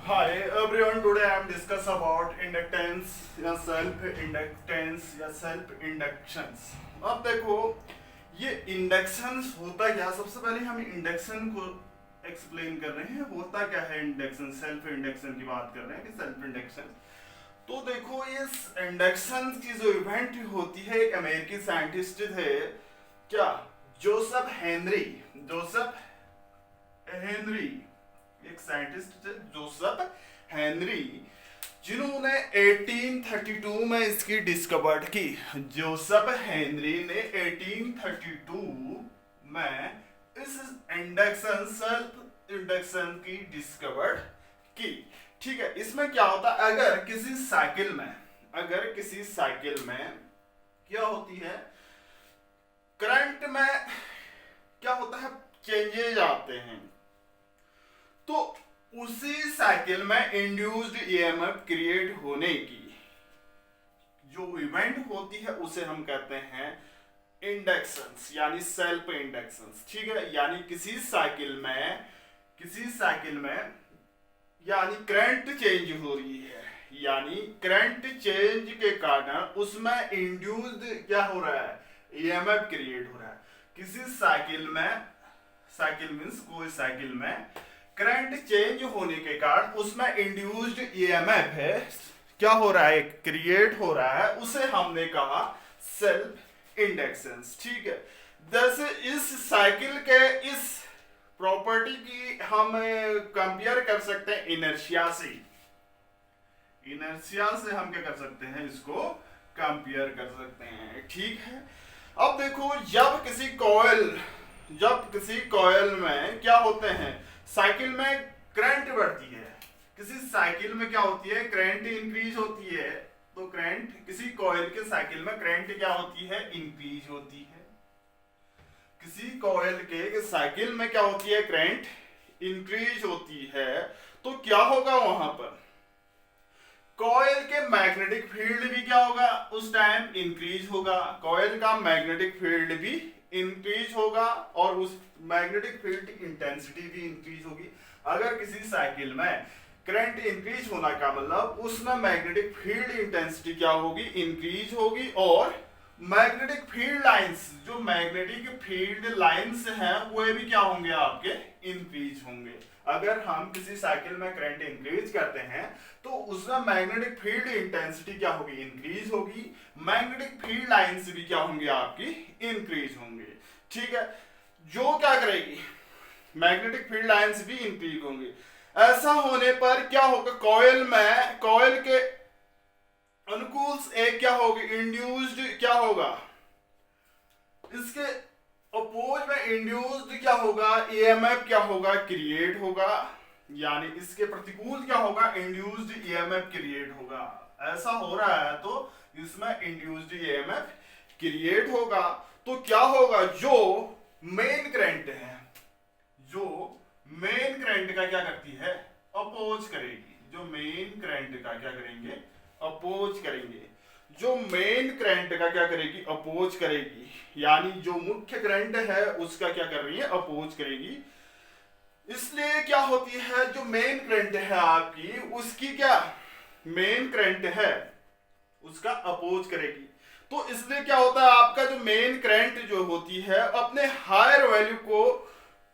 Hi everyone, today I am discuss about inductance या self inductance या self inductions। अब देखो ये इंडक्शंस होता क्या, सबसे पहले हम इंडक्शन को एक्सप्लेन कर रहे हैं। होता क्या है इंडक्शन, सेल्फ इंडक्शन की बात कर रहे हैं कि सेल्फ इंडक्शन। तो देखो इस इंडक्शन की जो इवेंट होती है, एक अमेरिकी साइंटिस्ट थे क्या, जोसेफ हेनरी, एक साइंटिस्ट थे जोसेफ हेनरी, जिन्होंने 1832 में इसकी डिस्कवर्ड की। जोसेफ हेनरी ने 1832 में इस इंडक्शन, सेल्फ इंडक्शन की डिस्कवर्ड की। ठीक है, इसमें क्या होता है, अगर किसी साइकिल में क्या होती है, करंट में क्या होता है, चेंजेज आते हैं, तो उसी साइकिल में इंड्यूस्ड ईएमएफ क्रिएट होने की जो इवेंट होती है उसे हम कहते हैं इंडक्शंस, यानी सेल्फ इंडक्शंस। ठीक है, यानी किसी साइकिल में यानी करंट चेंज हो रही है, यानी करंट चेंज के कारण उसमें इंड्यूस्ड क्या हो रहा है, ईएमएफ क्रिएट हो रहा है। किसी साइकिल मींस कोई साइकिल में करंट चेंज होने के कारण उसमें इंड्यूस्ड ईएमएफ है, क्या हो रहा है, क्रिएट हो रहा है, उसे हमने कहा सेल्फ इंडक्शंस। ठीक है, जैसे इस साइकिल के इस प्रॉपर्टी की हम कंपेयर कर सकते हैं इनर्शिया से हम क्या कर सकते हैं, इसको कंपेयर कर सकते हैं। ठीक है, अब देखो जब किसी कॉइल में क्या होते हैं, साइकिल में करंट बढ़ती है, किसी साइकिल में क्या होती है, करंट इंक्रीज होती है, तो करंट किसी कॉइल के साइकिल में करंट क्या होती है, इंक्रीज होती है। किसी कॉइल के साइकिल में क्या होती है, करंट इंक्रीज होती है, तो क्या होगा, वहां पर कॉइल के मैग्नेटिक फील्ड भी क्या होगा, उस टाइम इंक्रीज होगा, कॉइल का मैग्नेटिक फील्ड भी इंक्रीज होगा और उस मैग्नेटिक फील्ड की इंटेंसिटी भी इंक्रीज होगी। अगर किसी साइकिल में करंट इंक्रीज होना का मतलब उसमें मैग्नेटिक फील्ड इंटेंसिटी क्या होगी, इंक्रीज होगी, और मैग्नेटिक फील्ड लाइंस, जो मैग्नेटिक फील्ड लाइंस हैं वो भी क्या होंगे, आपके इंक्रीज होंगे। अगर हम किसी साइकिल में करंट इंक्रीज करते हैं तो उसमें मैग्नेटिक फील्ड इंटेंसिटी क्या होगी, इंक्रीज होगी, मैग्नेटिक फील्ड लाइंस भी क्या होंगे, आपकी इंक्रीज होंगे। ठीक है, जो क्या करेगी, मैग्नेटिक फील्ड लाइंस भी इंक्रीज होंगी। ऐसा होने पर क्या होगा, कॉइल के अनुकूल एक क्या होगी, इंड्यूस्ड क्या होगा, इसके अपोज में इंड्यूस्ड क्या होगा, ईएमएफ क्या होगा, क्रिएट होगा, यानी इसके प्रतिकूल क्या होगा, इंड्यूस्ड ईएमएफ क्रिएट होगा। ऐसा हो रहा है तो इसमें इंड्यूस्ड ईएमएफ क्रिएट होगा, तो क्या होगा, जो मेन करंट का क्या करती है, अपोज करेगी, जो मेन करंट का क्या करेंगे, अपोज करेंगे, जो मेन करंट का क्या करेगी, अपोज करेगी, यानी जो मुख्य करंट है उसका क्या कर रही है, अपोज करेगी। इसलिए क्या होती है, जो मेन करंट है आपकी, उसकी क्या मेन करंट है उसका अपोज करेगी। तो इसलिए क्या होता है, आपका जो मेन करंट जो होती है अपने हायर वैल्यू को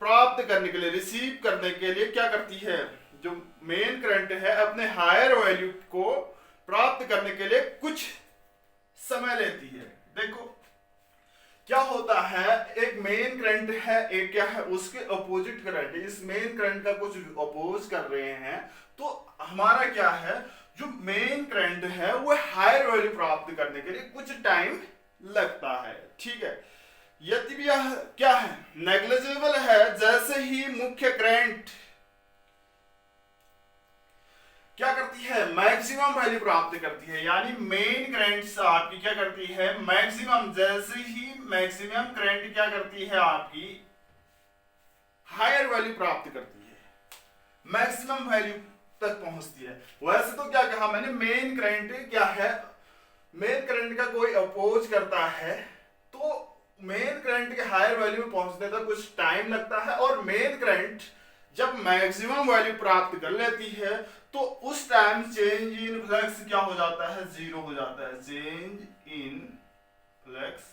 प्राप्त करने के लिए, रिसीव करने के लिए क्या करती है, जो मेन करंट है अपने हायर वैल्यू को प्राप्त करने के लिए कुछ समय लेती है। देखो क्या होता है, एक मेन करंट है, एक क्या है, उसके अपोजिट करंट, इस मेन करंट का कुछ अपोज कर रहे हैं, तो हमारा क्या है, जो मेन करंट है वो हायर वैल्यू प्राप्त करने के लिए कुछ टाइम लगता है। ठीक है, यदि यह क्या है, नेग्लिजिबल है, जैसे ही मुख्य करंट क्या करती है, मैक्सिमम वैल्यू प्राप्त करती है, यानी मेन करंट आपकी क्या करती है, मैक्सिमम, जैसे ही मैक्सिमम करंट क्या करती है, आपकी हायर वैल्यू प्राप्त करती है, मैक्सिमम वैल्यू तक पहुंचती है। वैसे तो क्या कहा मैंने, मेन करंट क्या है, मेन करंट का कोई अपोज करता है तो मेन करंट के हायर वैल्यू में पहुंचने तक कुछ टाइम लगता है, और मेन करंट जब मैक्सिमम वैल्यू प्राप्त कर लेती है तो उस टाइम चेंज इन फ्लक्स क्या हो जाता है, जीरो हो जाता है। चेंज इन फ्लक्स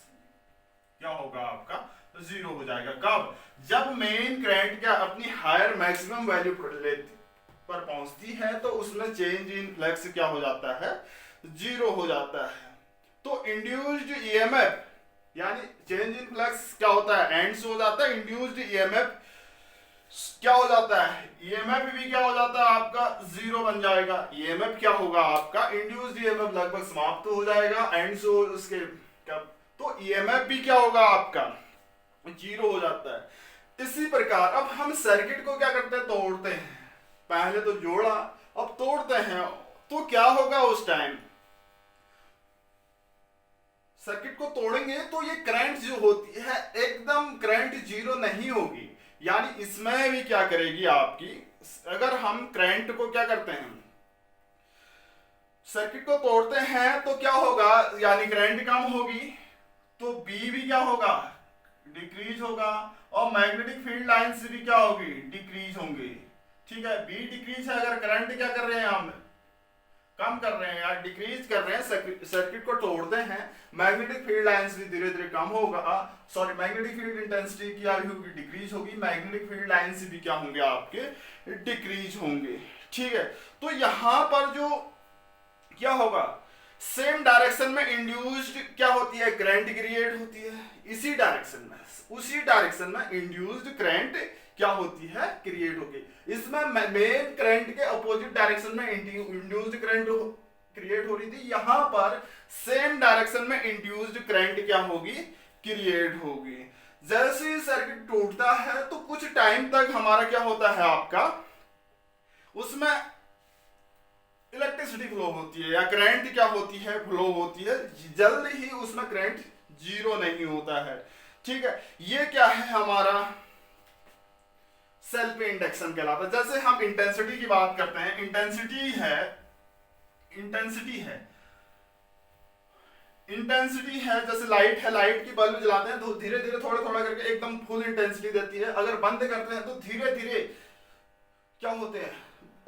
क्या होगा आपका, तो जीरो हो जाएगा। कब, जब मेन करंट क्या अपनी हायर मैक्सिमम वैल्यू पर पहुंचती है तो उसमें चेंज इन फ्लक्स क्या हो जाता है, जीरो हो जाता है। तो इंड्यूस्ड ईएमएफ यानी चेंज इन फ्लक्स क्या होता है, एंड से हो जाता है। इंड्यूस्ड ईएमएफ क्या हो जाता है, ईएमएफ भी क्या हो जाता है आपका, जीरो बन जाएगा। ईएमएफ क्या होगा आपका, इंड्यूस्ड ईएमएफ लगभग समाप्त हो जाएगा एंड से उसके कब, तो ईएमएफ भी क्या होगा आपका, जीरो हो जाता है। इसी प्रकार अब हम सर्किट को क्या करते हैं, तोड़ते हैं। पहले तो जोड़ा, अब तोड़ते हैं, तो क्या होगा उस टाइम, सर्किट को तोड़ेंगे तो ये करंट जो होती है एकदम करंट जीरो नहीं होगी, यानी इसमें भी क्या करेगी आपकी, अगर हम करंट को क्या करते हैं, सर्किट को तोड़ते हैं तो क्या होगा, यानी करंट कम होगी तो बी भी क्या होगा, डिक्रीज होगा, और मैग्नेटिक फील्ड लाइंस भी क्या होगी, डिक्रीज होंगे। ठीक है, बी डिक्रीज है, अगर करंट क्या कर रहे हैं हम, कम कर रहे हैं या डिक्रीज कर रहे हैं, सर्किट को तोड़ते हैं, मैग्नेटिक फील्ड लाइंस भी धीरे धीरे कम होगा, सॉरी मैग्नेटिक फील्ड इंटेंसिटी क्या होगी, डिक्रीज होगी, मैग्नेटिक फील्ड लाइंस भी क्या होंगे आपके, डिक्रीज होंगे। ठीक है, तो यहां पर जो क्या होगा, सेम डायरेक्शन में इंड्यूस्ड क्या होती है, करंट क्रिएट होती है। इसी डायरेक्शन में, उसी डायरेक्शन में इंड्यूस्ड करंट क्या होती है, क्रिएट होगी। इसमें मेन करंट के अपोजिट डायरेक्शन में इंड्यूस्ड करंट क्रिएट हो रही थी, यहां पर सेम डायरेक्शन में इंड्यूस्ड करंट क्या होगी, क्रिएट होगी। जैसे ही सर्किट टूटता है तो कुछ टाइम तक हमारा क्या होता है आपका, उसमें इलेक्ट्रिसिटी फ्लो होती है या करंट क्या होती है, फ्लो होती है, जल्द ही उसमें करंट जीरो नहीं होता है। ठीक है, ये क्या है हमारा सेल्फ इंडक्शन कहलाता है। जैसे हम इंटेंसिटी की बात करते हैं, इंटेंसिटी है जैसे लाइट है, लाइट की बल्ब जलाते हैं तो धीरे धीरे थोड़ा थोड़ा करके एकदम फुल इंटेंसिटी देती है, अगर बंद करते हैं तो धीरे धीरे क्या होते हैं,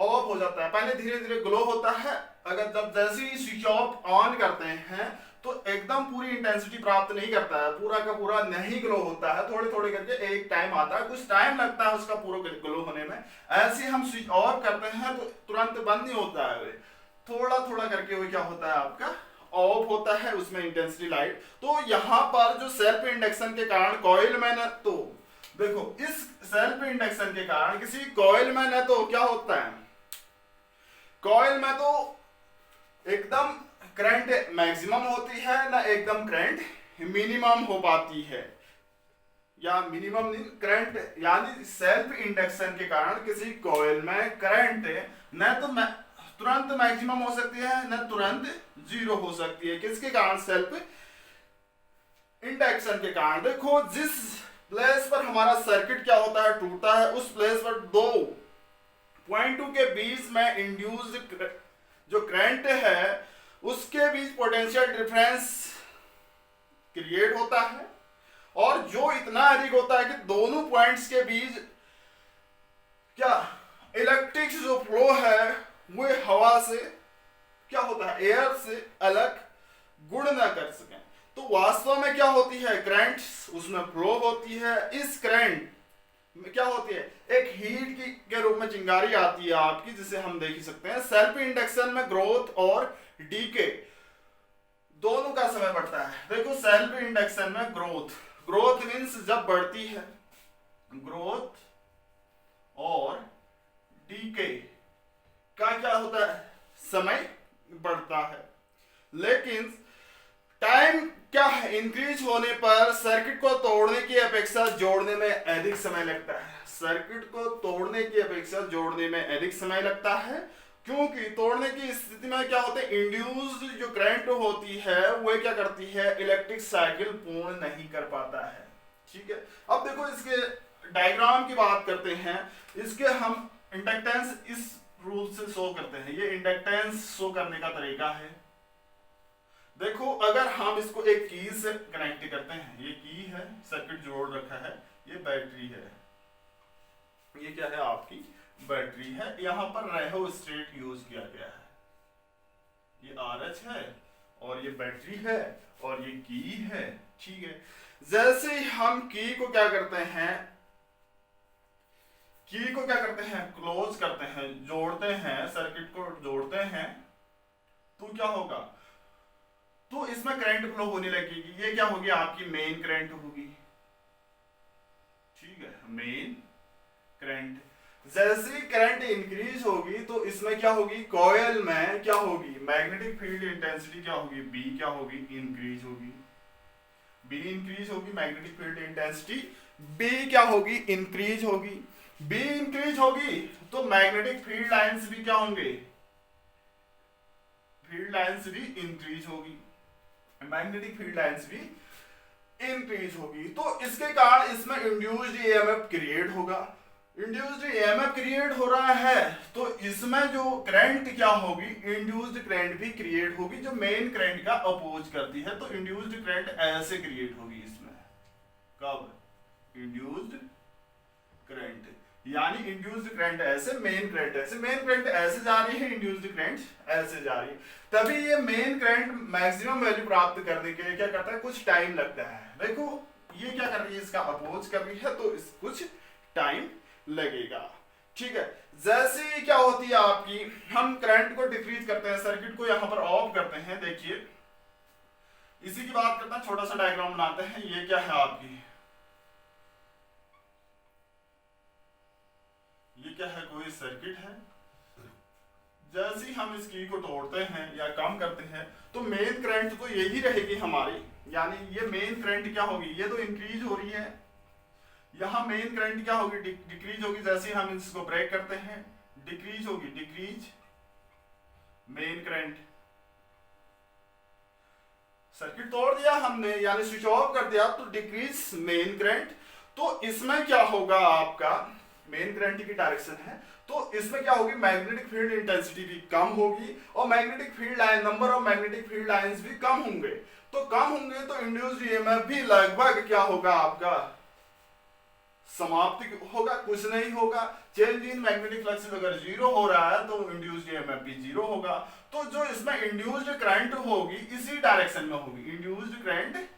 ऑफ हो जाता है। पहले धीरे धीरे ग्लो होता है, अगर जब जैसे ही स्विच ऑफ ऑन करते हैं तो एकदम पूरी इंटेंसिटी प्राप्त नहीं करता है, पूरा का पूरा नहीं ग्लो होता है, थोड़े थोड़े करके एक टाइम आता है, कुछ टाइम लगता है उसका पूरा ग्लो होने में। ऐसे हम स्विच ऑफ करते हैं तो तुरंत बंद नहीं होता है, थोड़ा थोड़ा करके वो क्या होता है आपका ऑफ होता है, उसमें इंटेंसिटी लाइट। तो यहाँ पर जो सेल्फ इंडक्शन के कारण कॉइल में न, तो देखो इस सेल्फ इंडक्शन के कारण किसी कॉइल में न तो क्या होता है, कॉइल में तो एकदम करंट मैक्सिमम होती है ना, एकदम करंट मिनिमम हो पाती है, या मिनिमम करंट, यानी सेल्फ इंडक्शन के कारण किसी कॉइल में करंट न तो तुरंत मैक्सिमम हो सकती है न तुरंत जीरो हो सकती है। किसके कारण, सेल्फ इंडक्शन के कारण। देखो जिस प्लेस पर हमारा सर्किट क्या होता है, टूटता है, उस प्लेस पर दो पॉइंट टू के बीच में इंड्यूस्ड जो करंट है उसके बीच पोटेंशियल डिफरेंस क्रिएट होता है, और जो इतना अधिक होता है कि दोनों पॉइंट्स के बीच क्या इलेक्ट्रिक जो फ्लो है वो हवा से क्या होता है, एयर से अलग गुण ना कर सके, तो वास्तव में क्या होती है, करंट उसमें फ्लो होती है। इस करंट में क्या होती है, एक हीट की के रूप में चिंगारी आती है आपकी, जिसे हम देख ही सकते हैं। सेल्फ इंडक्शन में ग्रोथ और डीके दोनों का समय बढ़ता है। देखो सेल्फ इंडक्शन में ग्रोथ मीन्स जब बढ़ती है, ग्रोथ और डीके का क्या होता है, समय बढ़ता है। लेकिन टाइम क्या है, इंक्रीज होने पर सर्किट को तोड़ने की अपेक्षा जोड़ने में अधिक समय लगता है। सर्किट को तोड़ने की अपेक्षा जोड़ने में अधिक समय लगता है, क्योंकि तोड़ने की स्थिति में क्या होता है, इंड्यूस्ड जो करंट होती है वो क्या करती है, इलेक्ट्रिक साइकिल पूर्ण नहीं कर पाता है। ठीक है, अब देखो इसके डायग्राम की बात करते हैं। इसके हम इंडक्टेंस इस रूल से शो करते हैं, ये इंडक्टेंस शो करने का तरीका है। देखो अगर हम इसको एक की से कनेक्ट करते हैं, ये की है, सर्किट जोड़ रखा है, ये बैटरी है, ये क्या है आपकी बैटरी है, यहाँ पर रेहो स्टेट यूज किया गया है, ये RH है और ये बैटरी है और ये की है। ठीक है, जैसे हम की को क्या करते हैं, की को क्या करते हैं, क्लोज करते हैं, जोड़ते हैं, सर्किट को जोड़ते हैं, तो क्या होगा, तो इसमें करंट फ्लो होने लगेगी। ये क्या होगी आपकी मेन करंट होगी। ठीक है, मेन करंट। जैसे करंट इंक्रीज होगी तो इसमें क्या होगी, कॉइल में क्या होगी, मैग्नेटिक फील्ड इंटेंसिटी क्या होगी, बी क्या होगी, इंक्रीज होगी। बी इंक्रीज होगी, मैग्नेटिक फील्ड इंटेंसिटी बी क्या होगी, इंक्रीज होगी। बी इंक्रीज होगी तो मैग्नेटिक फील्ड लाइंस भी क्या होंगे, फील्ड लाइंस भी इंक्रीज होगी, मैग्नेटिक फील्ड लाइंस भी इंक्रीज होगी। तो इसके कारण इसमें इंड्यूस्ड ईएमएफ क्रिएट होगा। इंड्यूस्ड ईएमएफ क्रिएट हो रहा है तो इसमें जो करंट क्या होगी, इंड्यूस्ड करंट भी क्रिएट होगी जो मेन करंट का अपोज करती है। तो इंड्यूस्ड करंट ऐसे क्रिएट होगी इसमें, कब, इंड्यूस्ड करंट, यानी इंड्यूस्ड करंट ऐसे, मेन करंट ऐसे, मेन करंट ऐसे जा रही है, इंड्यूस्ड करंट ऐसे जा रही है। तभी ये मेन करंट मैक्सिमम वैल्यू प्राप्त करने के लिए क्या करता है, कुछ टाइम लगता है। देखो ये क्या कर रही है, इसका अपोज कर रही है तो इस कुछ टाइम लगेगा। ठीक है, जैसे ही क्या होती है आपकी, हम करंट को डिक्रीज करते हैं, सर्किट को यहां पर ऑफ करते हैं। देखिए इसी की बात करते हैं, छोटा सा डायग्राम बनाते हैं। ये क्या है आपकी, ये क्या है, कोई सर्किट है। जैसे ही हम इस की को तोड़ते हैं या कम करते हैं तो मेन करंट तो यही रहेगी हमारी, यानी ये मेन करंट क्या होगी, ये तो इंक्रीज हो रही है, यहां मेन करंट क्या होगी, डिक्रीज होगी। जैसे ही हम इसको ब्रेक करते हैं डिक्रीज होगी, डिक्रीज मेन करंट। सर्किट तोड़ दिया हमने यानी स्विच ऑफ कर दिया तो डिक्रीज मेन करंट। तो इसमें क्या होगा आपका, मेन करंट की डायरेक्शन है तो इसमें क्या होगी, मैग्नेटिक फील्ड इंटेंसिटी भी कम होगी और magnetic field line, number of magnetic field lines भी कम होंगे। तो कम होंगे तो इंड्यूस्ड ईएमएफ भी लगभग क्या होगा आपका, समाप्त होगा, कुछ नहीं होगा। चेंज इन मैग्नेटिक फ्लक्स अगर जीरो हो रहा है तो इंड्यूस्ड ईएमएफ भी जीरो होगा। तो जो इसमें इंड्यूस्ड करंट होगी इसी डायरेक्शन में होगी, इंड्यूस्ड करंट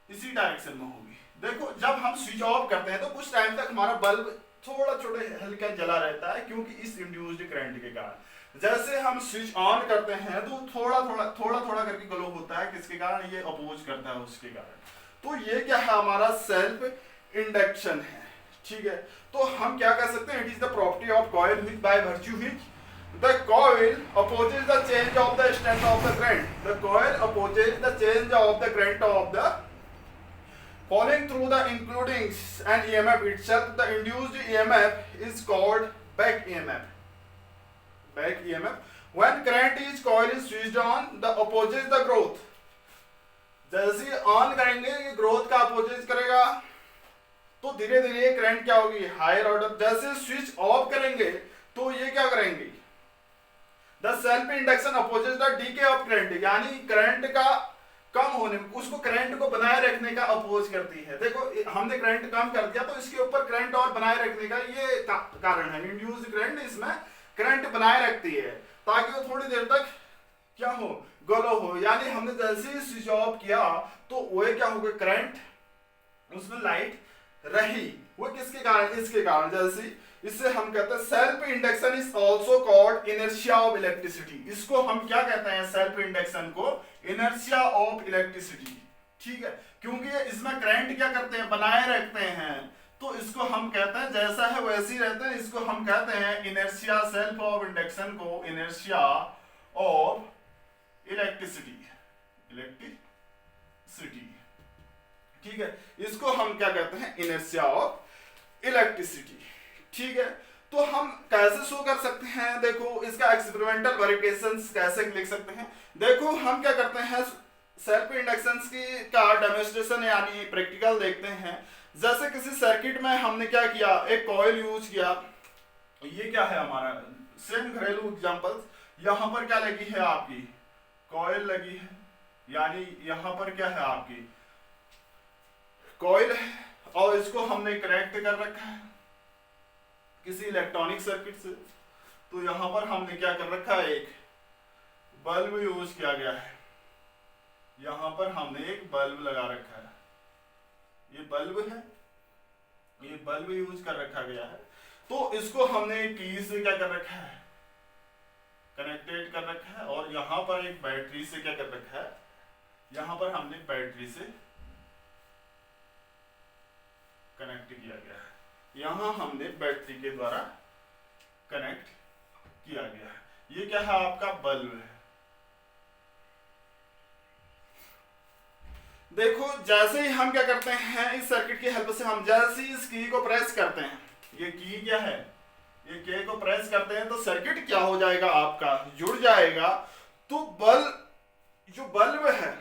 इसी डायरेक्शन में होगी। देखो जब हम स्विच ऑफ करते हैं तो कुछ टाइम तक हमारा बल्ब थोड़ा छोटे हल्का जला रहता है, क्योंकि इस इंड्यूस्ड करंट के कारण। जैसे हम स्विच ऑन करते हैं तो थोड़ा थोड़ा करके ग्लो होता है, किसके कारण, ये अपोज करता है उसके कारण। तो ये क्या है हमारा सेल्फ इंडक्शन है। ठीक है, तो हम क्या कह सकते हैं, it is the property of coil which by virtue which the coil opposes the change of the strength of the current. The coil opposes the change of the current of the falling through the including an EMF itself. The induced EMF is called back EMF. Back EMF. When current is coil is switched on, the opposes the growth. जैसे on करेंगे ये growth का opposite करेगा तो धीरे धीरे current क्या होगी, हायर ऑर्डर। जैसे स्विच ऑफ करेंगे तो ये क्या करेंगे, the self induction opposite the DK of current, यानी करंट का कम होने, उसको करंट को बनाए रखने का अपोज करती है। देखो हमने करंट कम कर दिया तो इसके ऊपर करंट और बनाए रखने का ये कारण है। इंड्यूस्ड करंट इसमें करंट बनाए रखती है ताकि वो थोड़ी देर तक क्या हो, ग्लो हो। यानी हमने जैसे ही स्विच ऑफ किया तो वो क्या होगा, करंट उसमें लाइट रही, वो किसके कारण, इसके कारण। जैसे इससे हम कहते हैं self induction is also called inertia of electricity. इसको हम क्या कहते हैं, सेल्फ इंडक्शन को इनर्शिया ऑफ इलेक्ट्रिसिटी। ठीक है, क्योंकि इसमें करंट क्या करते हैं, बनाए रखते हैं, तो इसको हम कहते हैं जैसा है वैसे ही रहते हैं, इसको हम कहते हैं इनर्शिया। सेल्फ ऑफ इंडक्शन को इनर्शिया ऑफ इलेक्ट्रिसिटी, इलेक्ट्रिसिटी। ठीक है, इसको हम क्या कहते हैं, इनर्शिया ऑफ इलेक्ट्रिसिटी। ठीक है, तो हम कैसे शो कर सकते हैं, देखो इसका एक्सपेरिमेंटल वेरिफिकेशंस कैसे लिख सकते हैं। देखो हम क्या करते हैं, सेल्फ इंडक्शंस की का डेमोन्स्ट्रेशन यानी प्रैक्टिकल देखते हैं। जैसे किसी सर्किट में हमने क्या किया, एक कॉइल यूज किया, ये क्या है हमारा सेम घरेलू एग्जांपल। यहां पर क्या लगी है आपकी, कॉइल लगी है, यानी यहां पर क्या है आपकी कॉइल है और इसको हमने कनेक्ट कर रखा है किसी इलेक्ट्रॉनिक सर्किट से। तो यहां पर हमने क्या कर रखा है, एक बल्ब यूज किया गया है। यहां पर हमने एक बल्ब लगा रखा है, ये बल्ब है, ये बल्ब यूज कर रखा गया है। तो इसको हमने की से क्या कर रखा है, कनेक्टेड कर रखा है। और यहां पर एक बैटरी से क्या कर रखा है, यहां पर हमने बैटरी से कनेक्ट किया गया है, यहां हमने बैटरी के द्वारा कनेक्ट किया गया है। ये क्या है, आपका बल्ब है। देखो जैसे ही हम क्या करते हैं, इस सर्किट की हेल्प से हम जैसे ही इस की को प्रेस करते हैं, ये की क्या है, ये के को प्रेस करते हैं तो सर्किट क्या हो जाएगा, आपका जुड़ जाएगा। तो बल्ब, जो बल्ब है,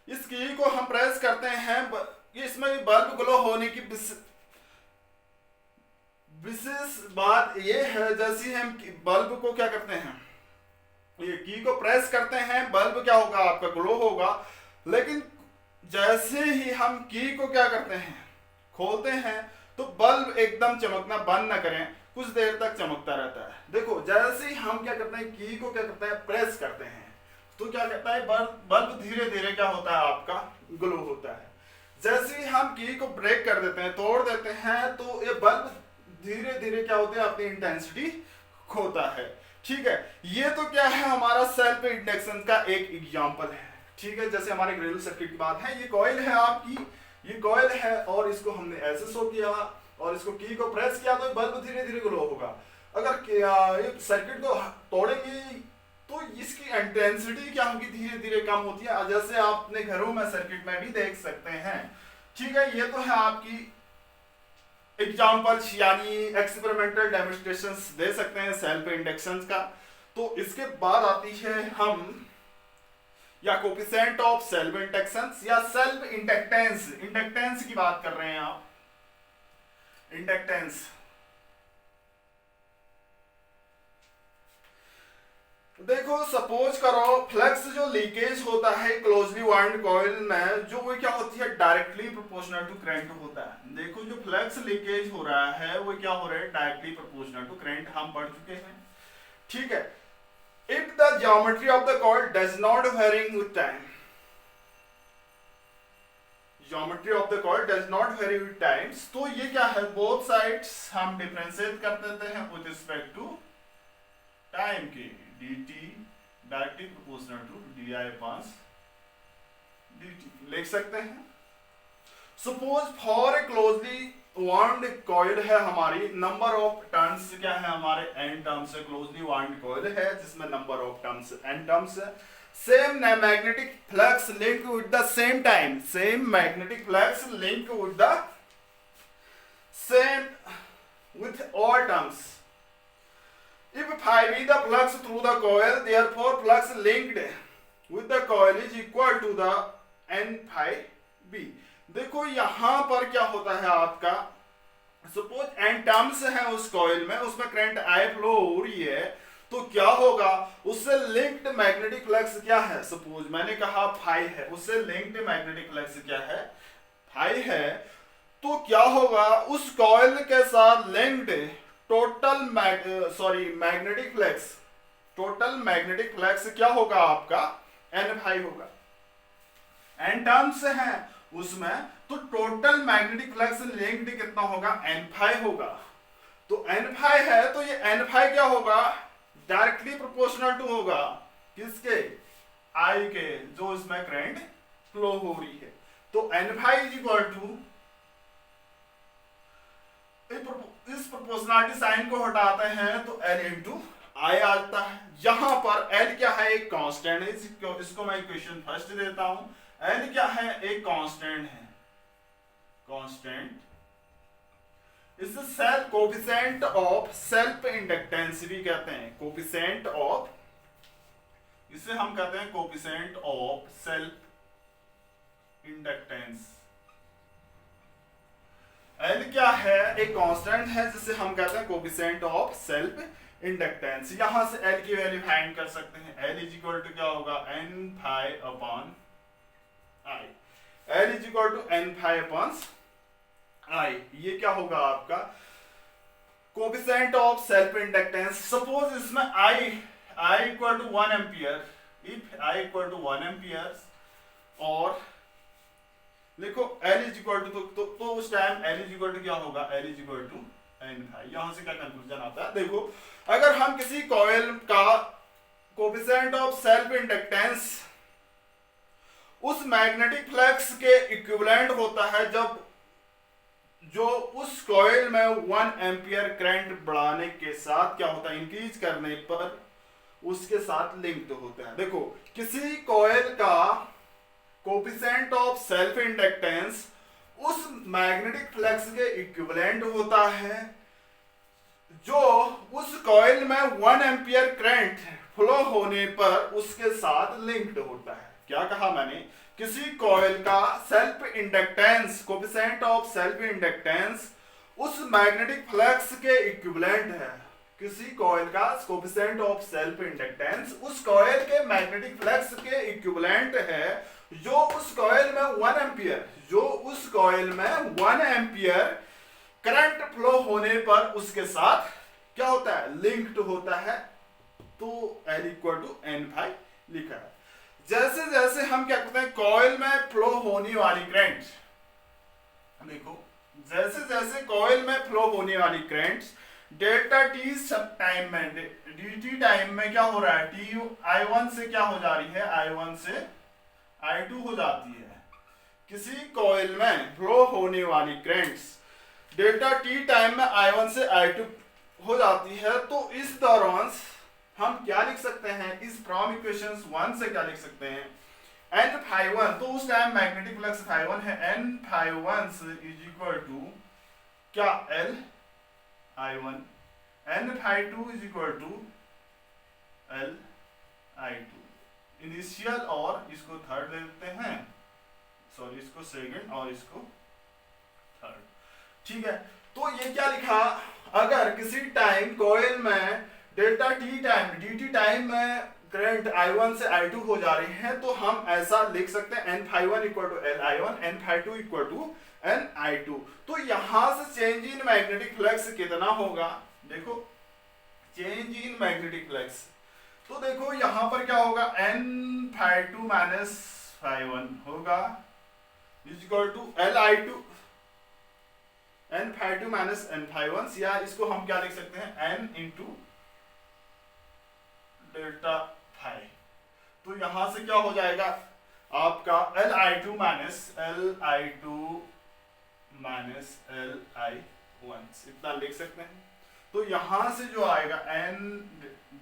इस की को हम प्रेस करते हैं, इसमें बल्ब ग्लो होने की विशेष बात ये है, जैसे हम बल्ब को क्या करते हैं, ये की को प्रेस करते हैं, बल्ब क्या होगा, आपका ग्लो होगा। लेकिन जैसे ही हम की को क्या करते हैं, खोलते हैं, तो बल्ब एकदम चमकना बंद न करें, कुछ देर तक चमकता रहता है। देखो जैसे ही हम क्या करते हैं, की को क्या करते हैं, प्रेस करते हैं, तो क्या करता है, बल्ब धीरे धीरे क्या होता है, आपका ग्लो होता है। जैसे ही हम की को ब्रेक कर देते हैं, तोड़ देते हैं, तो ये बल्ब धीरे धीरे क्या होता है, अपनी इंटेंसिटी खोता है। ठीक है, ये तो क्या है, हमारा सेल्फ इंडक्शन का एक एग्जांपल है। ठीक है, जैसे हमारे घरेलू सर्किट की बात है, ये कॉइल है आपकी, ये कॉइल है, और इसको हमने ऐसे शो किया और इसको की को प्रेस किया तो बल्ब धीरे धीरे ग्लो होगा। अगर ये सर्किट को तोड़ेंगे तो इसकी इंटेंसिटी क्या होगी, धीरे धीरे कम होती है, जैसे आप अपने घरों में सर्किट में भी देख सकते हैं। ठीक है, ये तो है आपकी एग्जाम्पल्स, यानी एक्सपेरिमेंटल डेमोन्स्ट्रेशंस दे सकते हैं सेल्फ इंडक्शन का। तो इसके बाद आती है हम या कोफिशिएंट ऑफ सेल्फ इंडक्शन या सेल्फ इंडक्टेंस। इंडक्टेंस की बात कर रहे हैं आप, इंडक्टेंस। देखो सपोज करो फ्लक्स जो लीकेज होता है क्लोजली वाउंड कॉइल में, जो वो क्या होती है, डायरेक्टली प्रोपोर्शनल टू करंट होता है। देखो जो फ्लक्स लीकेज हो रहा है वो क्या हो रहा है, डायरेक्टली प्रोपोर्शनल टू करंट, हम पढ़ चुके हैं। ठीक है, if the geometry of the coil does not varying with time, geometry of the coil does not vary with times, तो ये क्या है, both sides हम डिफरेंशिएट कर देते हैं with respect to time के, dt directly proportional to di upon dt लिख सकते हैं। Suppose for a closely wound coil है हमारी, नंबर ऑफ टर्न्स क्या है हमारे, n टर्म्स है, क्लोजली वाउंड कॉइल है जिसमें number of terms n terms है। Same magnetic flux link with the same टाइम, same magnetic flux link with the same with all terms. If phi be the flux through the coil, therefore flux linked with the coil is equal to the n phi b। देखो यहां पर क्या होता है आपका, suppose N terms है उस coil में, उसमें करंट आई फ्लो हो रही है, तो क्या होगा, उससे लिंक्ड मैग्नेटिक फ्लक्स क्या है, सपोज मैंने कहा फाई है, उससे लिंक्ड मैग्नेटिक फ्लक्स क्या है, फाई है। तो क्या होगा, उस कॉइल के साथ linked total magnetic flux, total magnetic flux क्या होगा आपका, एन फाई होगा। एन टर्म्स है उसमें, तो टोटल मैग्नेटिक फ्लक्स लिंक्ड कितना होगा, एन फाई होगा। तो एन फाई है, तो ये एन फाई क्या होगा, डायरेक्टली प्रोपोर्शनल टू होगा किसके, आई के, जो इसमें करंट फ्लो हो रही है। तो n phi is equal to, इस प्रोपोर्शनलिटी साइन को हटाते हैं तो एल इंटू आई आता है। यहां पर एल क्या है, एक कांस्टेंट है, इसको मैं इक्वेशन फर्स्ट देता हूं। एल क्या है, एक कांस्टेंट है, कांस्टेंट। इसे self coefficient of self inductance भी कहते हैं, कोफिशिएंट ऑफ, इसे हम कहते हैं coefficient of self inductance. L क्या है, एक कांस्टेंट है जिसे हम कहते हैं कोफिशिएंट ऑफ सेल्फ इंडक्टेंस। यहां से एल की वैल्यू फाइंड कर सकते हैं। एल इज इक्वल टू क्या होगा, N phi upon I. L is equal to N phi upon I. ये क्या होगा आपका coefficient of self inductance. Suppose इसमें I equal to 1 ampere, if I equal to 1 ampere और लिखो L इज इक्वल टू, तो उस time L is equal to क्या होगा, L is equal to N phi. यहां से क्या कंक्लूजन आता है, देखो अगर हम किसी कॉइल का कोफिशिएंट ऑफ सेल्फ इंडक्टेंस उस मैग्नेटिक फ्लक्स के इक्विवेलेंट होता है जब जो उस कॉइल में 1 एम्पियर करंट बढ़ाने के साथ क्या होता है, इंक्रीज करने पर उसके साथ लिंक्ड होता है। देखो किसी कॉइल का कोफिशिएंट ऑफ सेल्फ इंडक्टेंस उस मैग्नेटिक फ्लक्स के इक्विवेलेंट होता है जो उस कॉइल में 1 एम्पियर करंट फ्लो होने पर उसके साथ लिंक्ड होता है। क्या कहा मैंने, किसी कॉइल का self inductance coefficient of self inductance उस मैग्नेटिक फ्लक्स के इक्विवेलेंट है। किसी कॉइल का कोफिशिएंट ऑफ सेल्फ इंडक्टेंस उस कॉइल के मैग्नेटिक फ्लक्स के इक्विवेलेंट है जो उस कॉइल में 1 एम्पियर करंट फ्लो होने पर उसके साथ क्या होता है, लिंक्ड होता है। तो L equal to N phi लिखा है। जैसे जैसे हम क्या करते हैं कॉइल में फ्लो होने वाली करंट, देखो जैसे जैसे कॉइल में फ्लो होने वाली करंट डेल्टा टी सब टाइम में dt टाइम में क्या हो रहा है, टी I1 से क्या हो जा रही है, I1 से I2 हो जाती है। किसी कॉइल में फ्लो होने वाली करंट्स डेल्टा टी टाइम में I1 से I2 हो जाती है। तो इस दौरान हम क्या लिख सकते हैं, इस फ्रॉम इक्वेशन 1 से क्या लिख सकते हैं, n फाई 1, तो उस टाइम मैग्नेटिक फ्लक्स फाई 1 है, n phi 1 is equal to क्या L I1, n phi 2 is equal to L I2। Initial और इसको थर्ड ले लेते हैं, सॉरी इसको सेकंड और इसको थर्ड, ठीक है। तो ये क्या लिखा, अगर किसी टाइम कॉइल में delta T time dt time में करंट I1 से I2 हो जा रही है तो हम ऐसा लिख सकते हैं n phi 1 equal to L I1, n phi 2 equal to n I2। तो यहां से चेंज इन मैग्नेटिक फ्लक्स कितना होगा, देखो चेंज इन मैग्नेटिक फ्लक्स, तो देखो यहां पर क्या होगा, n फाई 2 माइनस फाई 1 होगा is equal to L I2, n phi 2 minus n phi 1, या इसको हम क्या लिख सकते हैं n इंटू डेल्टा फाई। तो यहां से क्या हो जाएगा आपका L I2 minus L I2 minus L I1 इतना लिख सकते हैं। तो यहां से जो आएगा n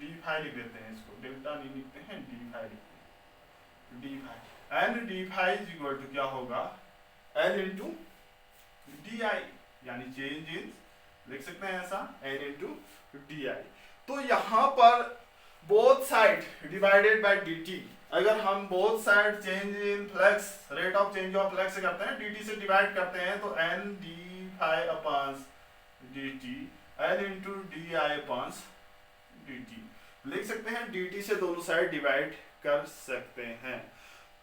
d फाई लिख देते हैं, इसको डेल्टा नहीं लिखते हैं, d फाई लिखते हैं, d phi n d phi is equal to क्या होगा L इंटू डी आई, यानी चेंज इन लिख सकते हैं ऐसा L इंटू डी आई। तो यहां पर both side divided by dt, अगर हम both side change in flux rate of change of flux से करते हैं dt से डिवाइड करते हैं तो n d phi upon dt l into D I upon dt लिख सकते हैं, dt से दोनों साइड डिवाइड कर सकते हैं।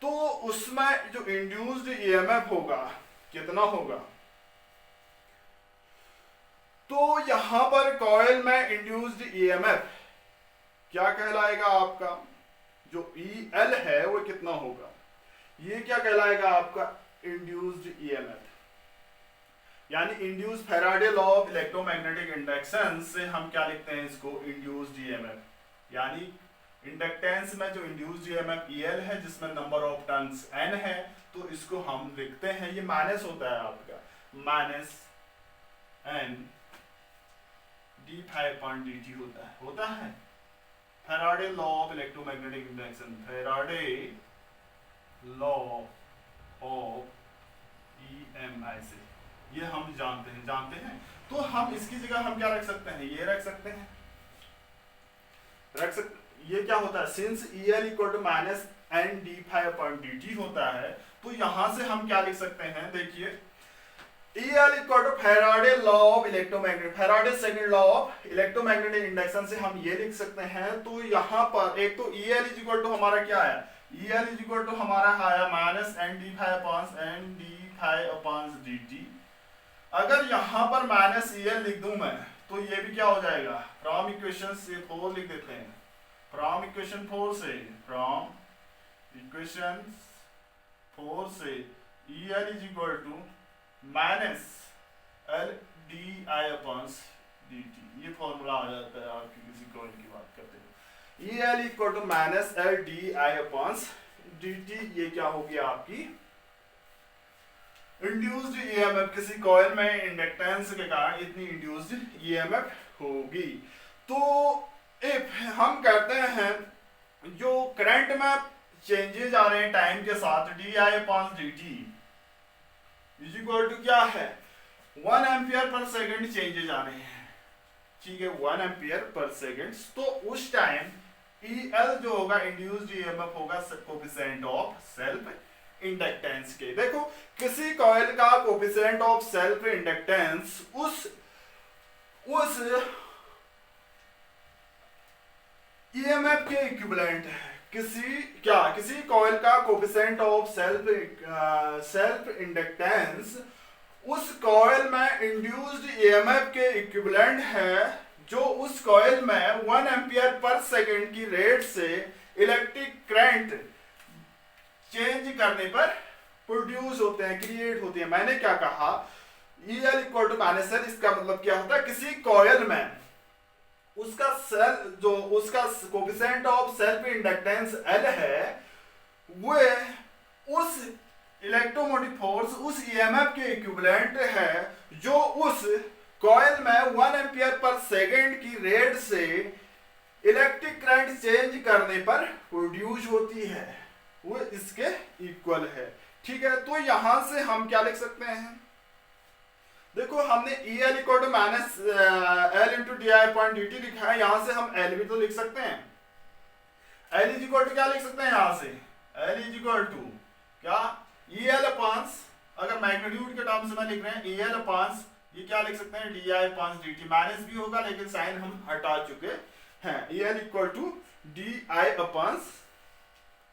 तो उसमें जो इंड्यूस्ड ईएमएफ होगा कितना होगा, तो यहां पर कॉइल में इंड्यूस्ड ईएमएफ क्या कहलाएगा, आपका जो EL है वो कितना होगा, ये क्या कहलाएगा आपका इंड्यूस्ड ईएमएफ, यानी induced Faraday law of electromagnetic induction से हम क्या लिखते हैं इसको इंड्यूस्ड ईएमएफ, यानी इंडक्टेंस में जो इंड्यूस्ड ईएमएफ EL है जिसमें नंबर ऑफ टर्न्स n है, तो इसको हम लिखते हैं, ये माइनस होता है आपका minus n d phi upon dt होता है Faraday law of electromagnetic induction, Faraday law of EMI से ये हम जानते हैं। तो हम इसकी जगह हम क्या रख सकते हैं, ये रख सकते हैं, ये क्या होता है, since EL equal to minus n d phi upon dt होता है, तो यहां से हम क्या लिख सकते हैं, देखिए EL equal to Faraday law of electromagnetic, Faraday second law of electromagnetic induction से हम ये लिख सकते हैं। तो यहाँ पर एक तो EL इज इक्वल टू हमारा क्या है EL इज इक्वल टू हमारा आया minus N D phi upon D T. अगर यहाँ पर माइनस EL लिख दूं मैं तो ये भी क्या हो जाएगा, फ्रॉम इक्वेशन से 4 लिख देते हैं, फ्रॉम इक्वेशन 4 से EL is equal to minus L D I upon D T. ये फॉर्मूला आ जाता है आपकी किसी कॉइल की बात करते हैं। EL equal to minus L D I upon D T. ये क्या हो गया आपकी इंड्यूस्ड EMF, किसी कॉइल में इंडक्टेंस के कारण इतनी इंड्यूस्ड EMF होगी। तो इफ हम कहते हैं जो करंट में चेंजेस आ रहे हैं टाइम के साथ D I upon D T is equal to क्या है 1 एम्पियर पर सेकंड चेंजेस आ रहे हैं, ठीक है 1 एम्पियर पर सेकंड। तो उस टाइम EL जो होगा इंड्यूस्ड EMF होगा कोएफिशिएंट ऑफ सेल्फ इंडक्टेंस के। देखो किसी कॉइल का कोएफिशिएंट ऑफ सेल्फ इंडक्टेंस उस EMF के इक्विवेलेंट है। किसी कॉइल का कोएफिशिएंट ऑफ सेल्फ इंडक्टेंस उस कॉइल में इंड्यूस्ड EMF के इक्विवेलेंट है जो उस कॉइल में 1 एम्पियर पर सेकंड की रेट से इलेक्ट्रिक करंट चेंज करने पर प्रोड्यूस होते हैं, क्रिएट होते हैं। मैंने क्या कहा EL equal to minus L, इसका मतलब क्या होता है किसी कॉइल में उसका coefficient of self inductance L है, वो उस इलेक्ट्रोमोटिव फोर्स उस EMF के इक्विवेलेंट है जो उस कॉइल में 1 एम्पियर पर सेकंड की रेट से इलेक्ट्रिक करंट चेंज करने पर प्रोड्यूस होती है, वो इसके इक्वल है, ठीक है। तो यहां से हम क्या लिख सकते हैं, देखो हमने EL equal to minus L into D I point D T लिखा है, यहां से हम L भी तो लिख सकते हैं। L इज इक्वल टू क्या लिख सकते हैं यहां से, L इज इक्वल टू क्या EL अपॉन्स, अगर मैग्नीट्यूड के टर्म्स में लिख रहे हैं EL अपॉन्स, ये क्या लिख सकते हैं d I upons d t. Minus भी होगा लेकिन साइन हम हटा चुके हैं। EL equal to d I upons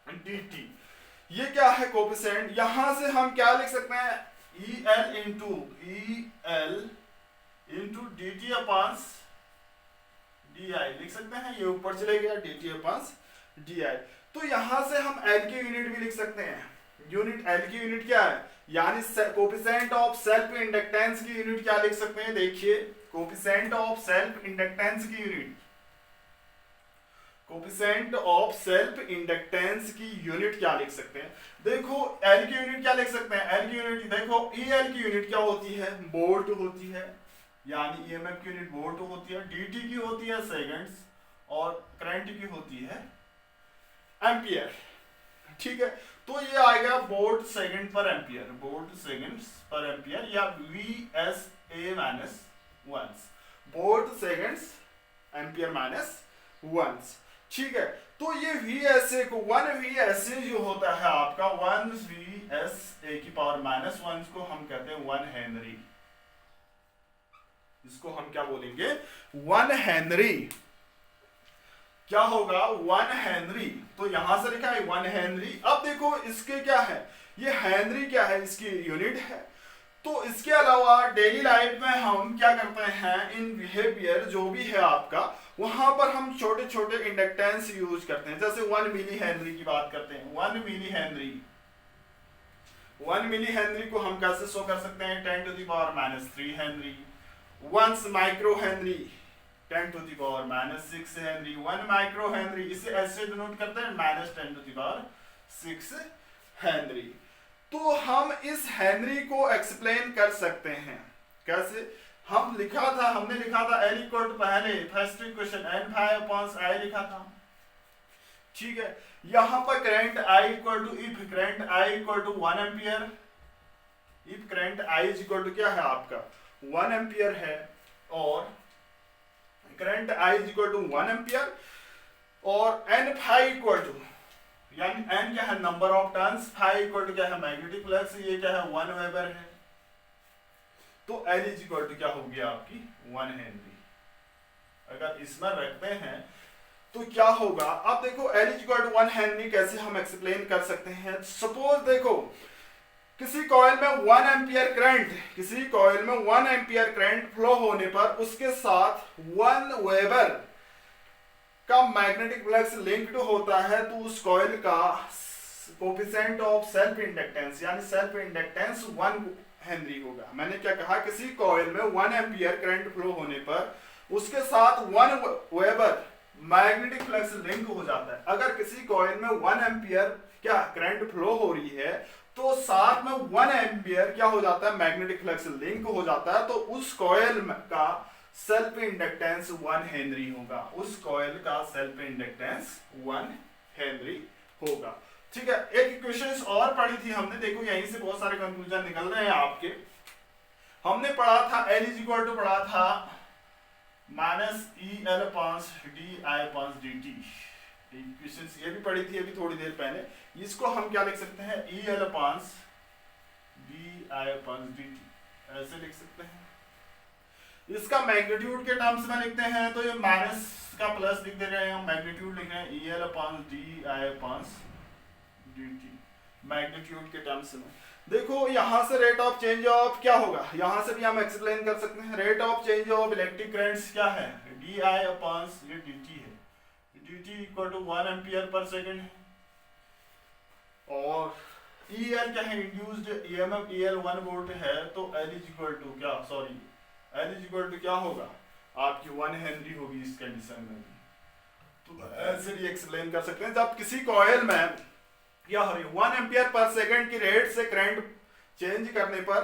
d T. ये क्या है कोएफिशिएंट, यहां से हम क्या लिख सकते हैं EL into d t upons d I लिख सकते हैं, ये ऊपर चले गया d t upons d I. तो यहां से हम L की यूनिट भी लिख सकते हैं, यूनिट L की यूनिट क्या है, यानी कोएफिशिएंट ऑफ सेल्फ इंडक्टेंस की यूनिट क्या लिख सकते हैं, देखिए कोएफिशिएंट ऑफ सेल्फ इंडक्टेंस की unit, coefficient of self inductance की यूनिट क्या लिख सकते हैं, देखो L की यूनिट क्या लिख सकते हैं, L की यूनिट देखो EL की यूनिट क्या होती है, वोल्ट होती है, यानी EMF की यूनिट वोल्ट होती है, dt की होती है सेकंड्स और करंट की होती है एम्पियर, ठीक है। तो ये आएगा वोल्ट सेकंड पर एम्पियर, वोल्ट सेकंड्स पर एम्पियर या VSA minus once, volt seconds ampere minus once, ठीक है। तो ये VSA को 1 VSA जो होता है आपका 1 VSA की पावर माइनस 1 को हम कहते हैं 1 हेनरी, इसको हम क्या बोलेंगे 1 हेनरी, क्या होगा 1 हेनरी। तो यहां से लिखा है 1 हेनरी। अब देखो इसके क्या है, ये हेनरी क्या है, इसकी यूनिट है। तो इसके अलावा डेली लाइफ में हम क्या करते हैं, इन बिहेवियर जो भी है आपका, वहां पर हम छोटे छोटे इंडक्टेंस यूज करते हैं, जैसे 1 मिली हेनरी की बात करते हैं, 1 मिली हेनरी, 1 मिली हेनरी को हम कैसे शो कर सकते हैं 10 to the power minus 3 henry, 1 micro henry 10 to the power minus 6 henry, 1 micro henry, इसे ऐसे डिनोट करते हैं minus 10 to the power 6 henry. तो हम इस हेनरी को एक्सप्लेन कर सकते हैं कैसे, हमने लिखा था L इक्वल टू पहले फर्स्ट इक्वेशन N⁵/I लिखा था, ठीक है। यहां पर current I equal to if current I equal to 1 ampere, if current I is equal to क्या है आपका 1 एम्पियर है, और current I is equal to 1 ampere, और N⁵ इक्वल टू, यानी N क्या है number of turns, ∅ equal to क्या है मैग्नेटिक फ्लक्स, ये क्या है 1 वेबर है। तो L इज इक्वल टू क्या हो गया आपकी 1 हेनरी। अगर इसमें रखते हैं तो क्या होगा, अब देखो L = 1 हेनरी कैसे हम एक्सप्लेन कर सकते हैं। सपोज देखो किसी कॉइल में 1 एम्पियर करंट, किसी कॉइल में 1 एम्पियर करंट फ्लो होने पर उसके साथ 1 वेबर का मैग्नेटिक फ्लक्स लिंक्ड होता है, तो उस कॉइल का कोफिशिएंट ऑफ सेल्फ इंडक्टेंस यानी सेल्फ इंडक्टेंस 1 हेनरी होगा। मैंने क्या कहा, किसी कॉइल में 1 एम्पियर करंट फ्लो होने पर उसके साथ 1 वेबर मैग्नेटिक फ्लक्स लिंक हो जाता है। अगर किसी कॉइल में 1 एम्पियर क्या करंट फ्लो हो रही है तो साथ में 1 एम्पियर क्या हो जाता है, मैग्नेटिक फ्लक्स लिंक हो जाता है, तो उस कॉइल का सेल्फ इंडक्टेंस 1 हेनरी होगा। उस कॉइल का सेल्फ इंडक्टेंस 1 हेनरी होगा। ठीक है, एक इक्वेशन और पढ़ी थी हमने, देखो यहीं से बहुत सारे कंक्लूजन निकल रहे हैं आपके। हमने पढ़ा था L = पढ़ा था -EL/dI/dt। इक्वेशन ये भी पढ़ी थी अभी थोड़ी देर पहले। इसको हम क्या लिख सकते हैं, EL/dI/dt ऐसे लिख सकते हैं। इसका मैग्नीट्यूड के टर्म्स में लिखते हैं तो ये माइनस का प्लस लिख दे रहे हैं, हम मैग्नीट्यूड लिख रहे हैं EL/dI/dt मैग्नीट्यूड के टर्म्स में। देखो यहां से रेट ऑफ चेंज ऑफ क्या होगा, यहां से भी हम एक्सप्लेन कर सकते हैं। Rate of change of electric currents क्या है, DI/dt है, dt = 1 एम्पियर पर सेकेंड है। और EL क्या है, इंड्यूस्ड EMF EL 1 वोल्ट है, तो L क्या होगा आपकी 1 हेनरी होगी इस कंडीशन में। तो ऐसे भी एक्सप्लेन कर सकते हैं, जब किसी कॉइल में क्या हो रही है 1 एम्पियर पर सेकंड की रेट से करंट चेंज करने पर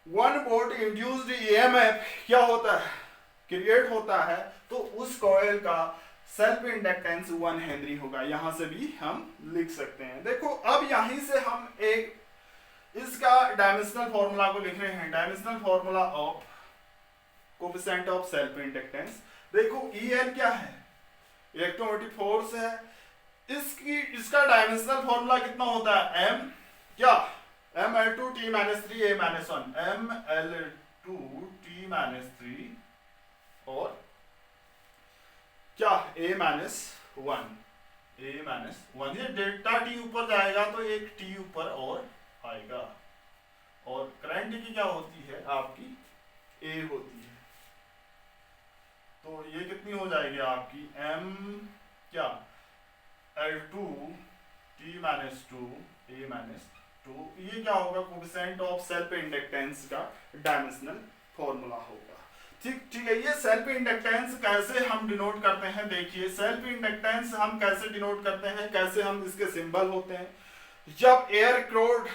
1 वोल्ट इंड्यूस्ड EMF क्या होता है, क्रिएट होता है, तो उस कॉइल का सेल्फ इंडक्टेंस 1 हेनरी होगा। यहां से भी हम लिख सकते हैं। देखो अब यहीं से हम एक इसका डायमेंशनल फॉर्मूला को लिख रहे हैं, dimensional formula of coefficient of self inductance. देखो EL क्या है, इलेक्ट्रोमोटिव फोर्स है, इसका डायमेंशनल फॉर्मूला कितना होता है, m क्या ml2t - 3 a - 1 ml2t - 3 और क्या a - 1 ये डेल्टा t ऊपर जाएगा तो एक t ऊपर और आएगा, और करंट की क्या होती है आपकी a होती है, तो ये कितनी हो जाएगी आपकी m क्या L2t - 2 a - 2, ये क्या होगा, कोफिशिएंट ऑफ सेल्फ इंडक्टेंस का डायमेंशनल फॉर्मूला होगा। ठीक है, ये सेल्फ इंडक्टेंस कैसे हम डिनोट करते हैं, देखिए सेल्फ इंडक्टेंस हम कैसे डिनोट करते हैं, कैसे हम इसके सिंबल होते हैं। जब एयर क्रोड,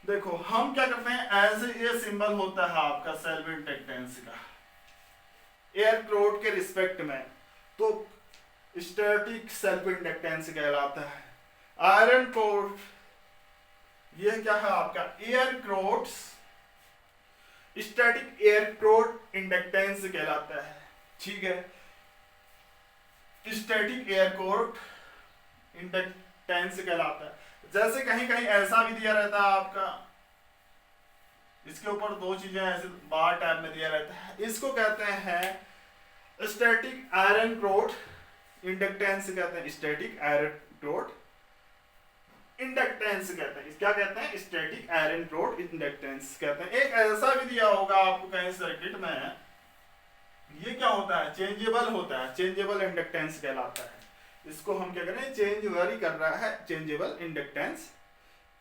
देखो हम क्या करते हैं, ऐसे ये सिंबल होता है आपका सेल्फ इंडक्टेंस का एयर क्रोड के रिस्पेक्ट में, तो स्टैटिक सेल्फ इंडक्टेंस कहलाता है। आयरन कोड, यह क्या है आपका air cords static air cored inductance कहलाता है। ठीक है, स्टैटिक एयर क्रोड इंडक्टेंस कहलाता है। जैसे कहीं कहीं ऐसा भी दिया रहता है आपका, इसके ऊपर दो चीजें ऐसे बार टाइप में दिया रहता है, इसको कहते हैं स्टैटिक आयरन क्रोड इंडक्टेंस कहते हैं, स्टैटिक आयरन क्रोड इंडक्टेंस कहते हैं। क्या कहते हैं, स्टैटिक आयरन क्रोड इंडक्टेंस कहते हैं। एक ऐसा भी दिया होगा आपको कहीं सर्किट में, ये क्या होता है, चेंजेबल होता है, चेंजेबल इंडक्टेंस कहलाता है। इसको हम क्या करें, चेंज वेरी कर रहा है, चेंजेबल इंडक्टेंस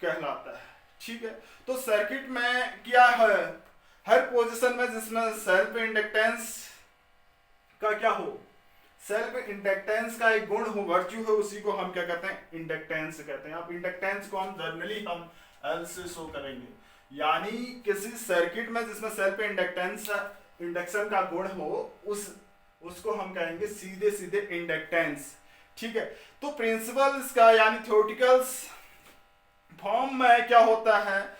कहलाता है। ठीक है, तो सर्किट में क्या है, हर पोजीशन में जिसमें सेल्फ इंडक्टेंस का क्या हो, सेल्फ इंडक्टेंस का एक गुण हो, वर्च्यू हो, उसी को हम क्या कहते हैं, इंडक्टेंस कहते हैं। अब इंडक्टेंस को हम जनरली हम L से शो करेंगे, यानी किसी सर्किट में जिसमें सेल्फ इंडक्टेंस इंडक्शन का गुण हो, उसको हम कहेंगे सीधे सीधे इंडक्टेंस। ठीक है, तो प्रिंसिपल्स का यानी थ्योरेटिकल्स फॉर्म में क्या होता है,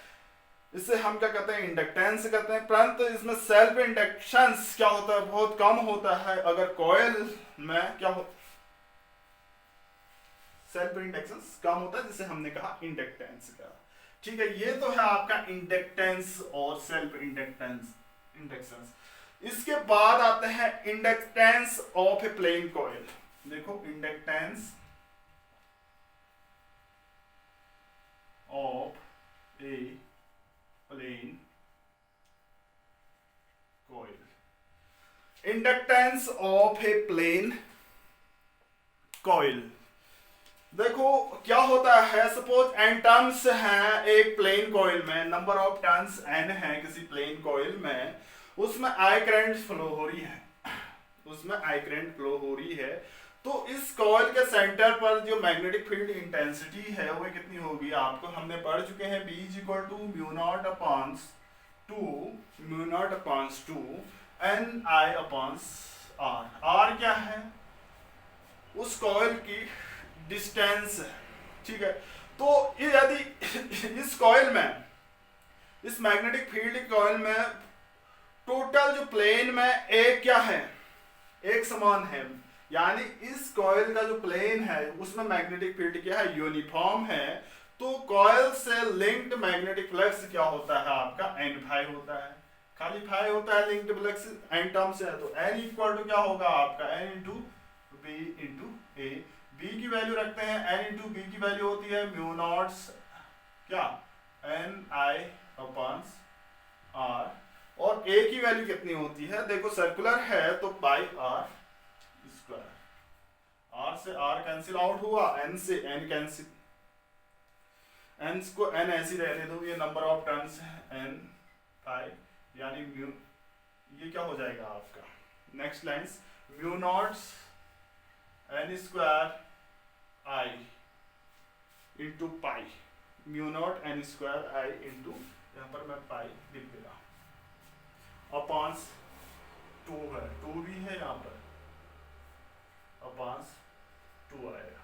इसे हम क्या कहते हैं, इंडक्टेंस कहते हैं। परंतु इसमें सेल्फ इंडक्शंस क्या होता है, बहुत कम होता है। अगर कॉइल में क्या होता, सेल्फ इंडक्शंस कम होता है, जिसे हमने कहा इंडक्टेंस का। ठीक है, ये तो है आपका इंडक्टेंस और सेल्फ इंडक्टेंस इंडक्शंस। इसके बाद आते हैं inductance of a plane coil. देखो inductance of a plane coil. Inductance of a plane coil, देखो क्या होता है, सपोज n टर्न्स हैं एक प्लेन कॉइल में, नंबर ऑफ टर्न्स n है किसी प्लेन कॉइल में, उसमें I करंट फ्लो हो रही है, उसमें I करंट फ्लो हो रही है। तो इस कॉइल के सेंटर पर जो मैग्नेटिक फील्ड इंटेंसिटी है वो कितनी होगी, आपको हमने पढ़ चुके हैं, B is equal to mu naught upon two NI upon R क्या है, उस कॉइल की डिस्टेंस है, ठीक है। तो यदि इस कॉइल में, इस मैग्नेटिक फील्ड कॉइल में टोटल जो प्लेन में एक क्या है, एक समान है, यानी इस कॉइल का जो प्लेन है उसमें मैग्नेटिक फील्ड क्या है, यूनिफॉर्म है। तो कॉइल से लिंक्ड मैग्नेटिक फ्लक्स क्या होता है आपका, n फाई होता है, खाली फाई होता है, लिंक्ड फ्लक्स n टर्म से है। तो n इक्वल टू क्या होगा आपका, n इंटू बी इंटू ए, बी की वैल्यू रखते हैं, n इंटू बी की वैल्यू होती है म्यू नॉट क्या एन आई अपॉन आर, और a की वैल्यू कितनी होती है, देखो सर्कुलर है तो बाई आर स्क्वायर, r से r कैंसिल आउट हुआ, n से n कैंसिल, n को n ऐसी रहने दो, ये नंबर ऑफ टर्न्स है n फाइव, यानी म्यू, ये क्या हो जाएगा आपका, next lines mu naught n square i into pi, mu naught n square i into, यहाँ पर मैं पाई लिख दे रहा हूँ, अपॉन 2 है, 2 भी है यहाँ पर, अपॉन 2 आएगा,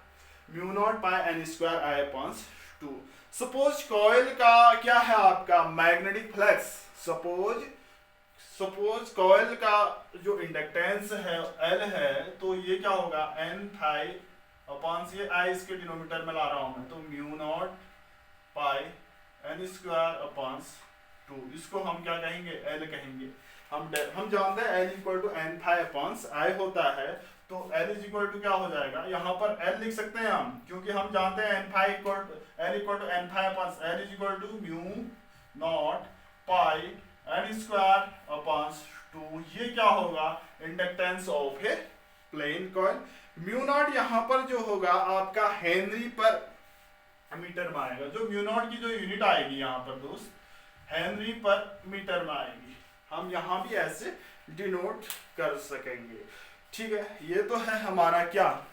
mu naught pi n square i upon 2। Suppose coil का क्या है आपका मैग्नेटिक फ्लक्स, सपोज कॉइल का जो इंडक्टेंस है L है, तो ये क्या होगा n फाई अपॉन से I इसके डिनोमिनेटर में ला रहा हूं मैं, तो mu naught pi n square upon 2, इसको हम क्या कहेंगे, L कहेंगे। हम जानते हैं L equal to n phi upon I होता है, तो L इज इक्वल टू क्या हो जाएगा, यहाँ पर L लिख सकते हैं हम, क्योंकि हम जानते हैं n phi equal to L equal to n phi upon L is equal to mu naught pi n square upon 2, ये क्या होगा, inductance of a plane coil. Mu naught यहाँ पर जो होगा आपका हेनरी पर मीटर में आएगा, जो म्यू नॉट की जो यूनिट आएगी यहाँ पर दोस्त, हेनरी पर मीटर में आएगी, हम यहाँ भी ऐसे डिनोट कर सकेंगे, ठीक है। ये तो है हमारा क्या,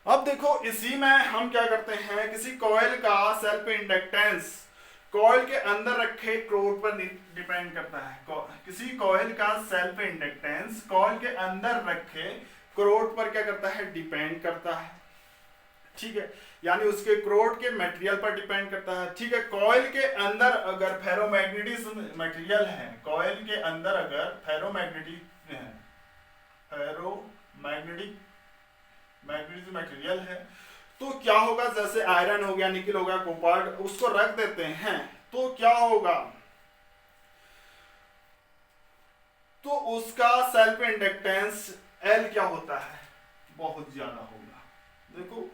अब देखो इसी में हम क्या करते हैं, किसी कॉइल का सेल्फ इंडक्टेंस कॉइल के अंदर रखे क्रोड पर डिपेंड करता है, किसी कॉइल का सेल्फ इंडक्टेंस कॉइल के अंदर रखे क्रोड पर क्या करता है, डिपेंड करता है, ठीक है, यानी उसके क्रोड के मटेरियल पर डिपेंड करता है, ठीक है। कॉइल के अंदर अगर फेरोमैग्नेटिक मटेरियल है, कॉइल के अंदर अगर फेरोमैग्नेटिक है, फेरोमैग्नेटिक मटेरियल है, तो क्या होगा, जैसे आयरन हो गया, निकल हो गया, कोपार, उसको रख देते हैं, तो क्या होगा, तो उसका सेल्फ इंडक्टेंस L क्या होता है, बहुत ज्यादा होगा। देखो